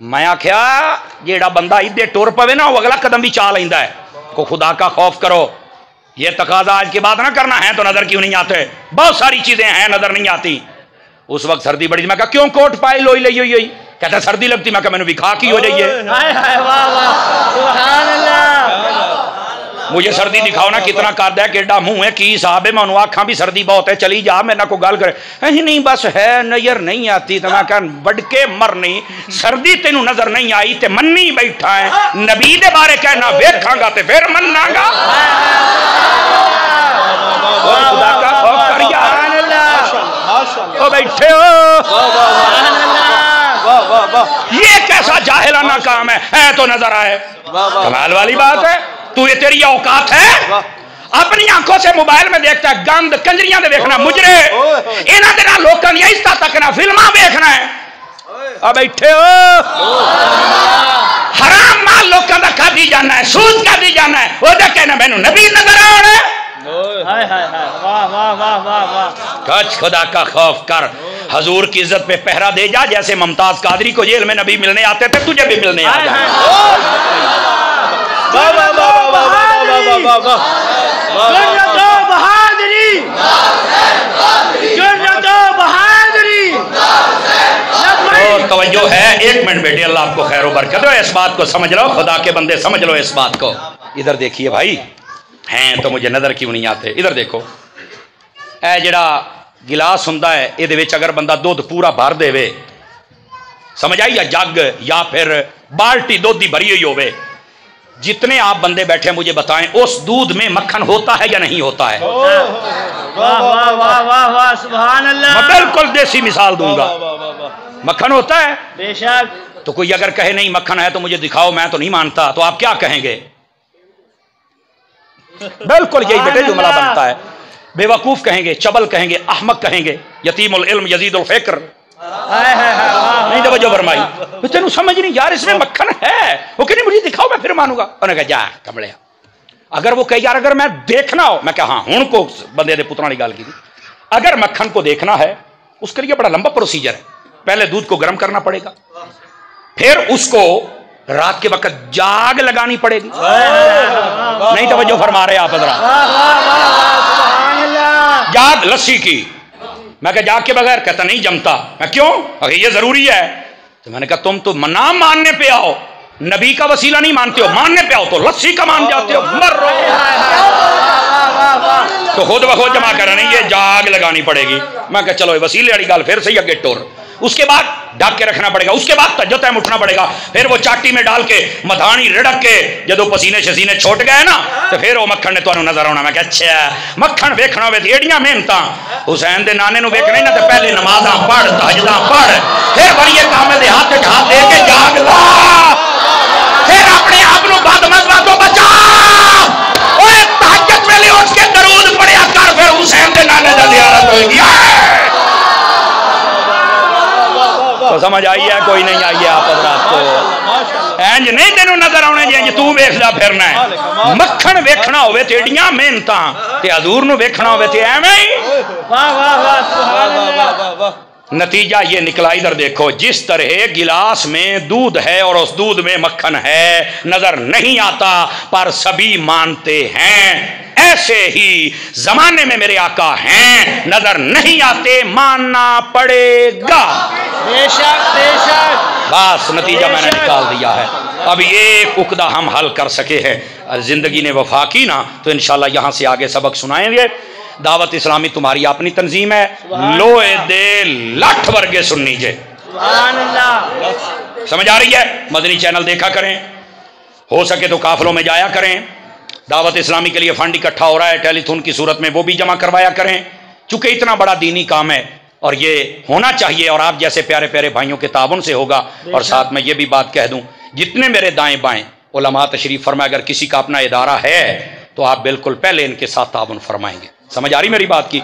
میں آخیا جیڑا بندہ ادھر ٹر پوے نا وہ اگلا قدم بھی چا لینا ہے. کو خدا کا خوف کرو. یہ تقاضا آج کی بات نہ کرنا ہے تو نظر کیوں نہیں آتے. بہت ساری چیزیں ہیں نظر نہیں آتی. اس وقت سردی بڑی. میں کہا کیوں کوٹ پائے لوئی لئی ہوئی. کہتا سردی لگتی. میں کہا میں نے بھی کھا کی ہو جائیے. مجھے سردی دکھاؤ نا کتنا قد ہے کیڈا منہ ہے کی حساب ہے. میں انہوں آکھاں بھی سردی بہت ہے چلی جا میرے کو گل کرے. نہیں بس ہے نظر نہیں آتی. تو میں کہا بڑھ کے مرنی سردی تینوں نظر نہیں آئی تے منی بیٹھا ہے. نبی دے بارے کہنا ویکھاں گا تے پھر مننا گا. خدا کا خوف کر یار. او بیٹھے ہو یہ کیسا جاہلانہ کام ہے تو نظر آئے. کمال والی بات ہے. تو یہ تیری اوقات ہے اپنی آنکھوں سے موبائل میں دیکھتا ہے گند کنجریاں دے دیکھنا مجرے انہاں دے نال لوکاں دی عزت تکنا فلماں دیکھنا ہے. ا بیٹھے ہو حرام مال لوکاں دا کھادی جانا ہے سود کھادی جانا ہے. او دے کہنا مینوں نبی نظر آونا ہے. ہائے ہائے ہائے واہ واہ واہ واہ واہ. کچھ خدا کا خوف کر. حضور کی عزت پہ پہرا دے جا. جیسے ممتاز قادری کو جیل میں نبی ملنے آتے تھے تجھے بھی ملنے آ جائیں. توجہ ہے. ایک منٹ بیٹے اللہ آپ کو خیر و برکت ہو. اس بات کو سمجھ لو خدا کے بندے سمجھ لو اس بات کو. ادھر دیکھیے بھائی ہیں تو مجھے نظر کیوں نہیں آتے. ادھر دیکھو اے جڑا گلاس ہوندا ہے یہ اگر بندہ دودھ پورا بھر دے وے سمجھ آئی یا جگ یا پھر بالٹی دودھ دی بھری ہوئی ہوے جتنے آپ بندے بیٹھے مجھے بتائیں اس دودھ میں مکھن ہوتا ہے یا نہیں ہوتا ہے. واہ واہ واہ واہ واہ سبحان اللہ. میں بالکل دیسی مثال دوں گا. مکھن ہوتا ہے بے شک. تو کوئی اگر کہے نہیں مکھن ہے تو مجھے دکھاؤ میں تو نہیں مانتا تو آپ کیا کہیں گے. بالکل یہی بیٹے جملہ بنتا ہے. بے وقوف کہیں گے چبل کہیں گے احمق کہیں گے یتیم العلم یزید الفکر. نہیں توجہ فرمائی. تینوں سمجھ نہیں یار اس میں مکھن ہے. وہ کہ نہیں مجھے دکھاؤ میں پھر مانوں گا. انہوں نے کہا جا کمڑیا. اگر وہ کہے یار اگر میں دیکھنا ہو میں کہا ہاں ہوں کو بندے دے پترا والی گل کی تھی. اگر مکھن کو دیکھنا ہے اس کے لیے بڑا لمبا پروسیجر ہے. پہلے دودھ کو گرم کرنا پڑے گا پھر اس کو رات کے وقت جاگ لگانی پڑے گی. نہیں توجہ فرما رہے آپ حضرات. جاگ لسی کی. میں کہا جاگ کے بغیر کہتا نہیں جمتا. میں کیوں اگر یہ ضروری ہے تو میں نے کہا تم تو نہ ماننے پہ آؤ نبی کا وسیلہ نہیں مانتے ہو ماننے پہ آؤ تو لسی کا مان جاتے ہو. مر تو خود بخود جمع کر نہیں یہ جاگ لگانی پڑے گی. میں کہا چلو وسیلے والی گل پھر صحیح اگے ٹور. اس کے بعد ڈھک کے رکھنا پڑے گا. اس کے بعد تجو تیم اٹھنا پڑے گا. پھر وہ چاٹی میں ڈال کے مدھانی رڑک کے جدو پسینے شسینے چھوٹ گئے نا تو پھر وہ مکھن نے تو نظر آنا. میں کہا اچھا مکھن ویکھنا ہوئے ایڈیاں محنتاں حسین دے نانے نو ویکھنا ہی نہ تے پہلے نمازاں پڑھ تہجداں پڑھ پھر بڑی کامل دے ہاتھ دے کے جاگ لا پھر اپنے آپ نو بدمزہ تو بچا. اوے تہجد میں اٹھ کے درود پڑھیا کر پھر حسین دے نانے دا زیارت ہوئے گی. تو سمجھ آئی ہے کوئی نہیں آئی ہے آپ حضرات کو. اینج نہیں تینوں نظر آنے جی تو ویکھدا پھرنا ہے. مکھن ویکھنا ہوئے تے ایڈیاں محنتاں تے حضور نو ویکھنا ہوئے تے ایویں ہی. واہ واہ واہ سبحان اللہ. نتیجہ یہ نکلا. ادھر دیکھو جس طرح گلاس میں دودھ ہے اور اس دودھ میں مکھن ہے نظر نہیں آتا پر سبھی مانتے ہیں ایسے ہی زمانے میں میرے آقا ہیں نظر نہیں آتے ماننا پڑے گا. بے شک بے شک. بس نتیجہ میں نے نکال دیا ہے. اب ایک عقدہ ہم حل کر سکے ہیں. زندگی نے وفا کی نا تو انشاءاللہ یہاں سے آگے سبق سنائیں گے. دعوت اسلامی تمہاری اپنی تنظیم ہے. لوہے دے لٹھ ورگے سننی جے. سبحان اللہ. سمجھ آ رہی ہے. مدنی چینل دیکھا کریں ہو سکے تو قافلوں میں جایا کریں. دعوت اسلامی کے لیے فنڈ اکٹھا ہو رہا ہے ٹیلی تھون کی صورت میں وہ بھی جمع کروایا کریں چونکہ اتنا بڑا دینی کام ہے اور یہ ہونا چاہیے اور آپ جیسے پیارے پیارے بھائیوں کے تعاون سے ہوگا. اور ساتھ میں یہ بھی بات کہہ دوں جتنے میرے دائیں بائیں علماء تشریف فرمائے اگر کسی کا اپنا ادارہ ہے تو آپ بالکل پہلے ان کے ساتھ تعاون فرمائیں گے. سمجھ آ رہی میری بات کی.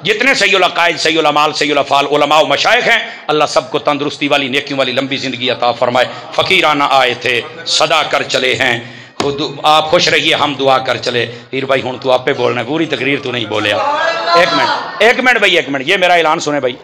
جتنے صحیح العقائد صحیح العمال صحیح الافعال علماء و مشائخ ہیں اللہ سب کو تندرستی والی نیکیوں والی لمبی زندگی عطا فرمائے. فقیرانہ آئے تھے صدا کر چلے ہیں. خود آپ خوش رہیے ہم دعا کر چلے. پیر بھائی ہوں تو آپ پہ بولنا ہے پوری تقریر تو نہیں بولے. ایک منٹ بھائی ایک منٹ یہ میرا اعلان سنے بھائی.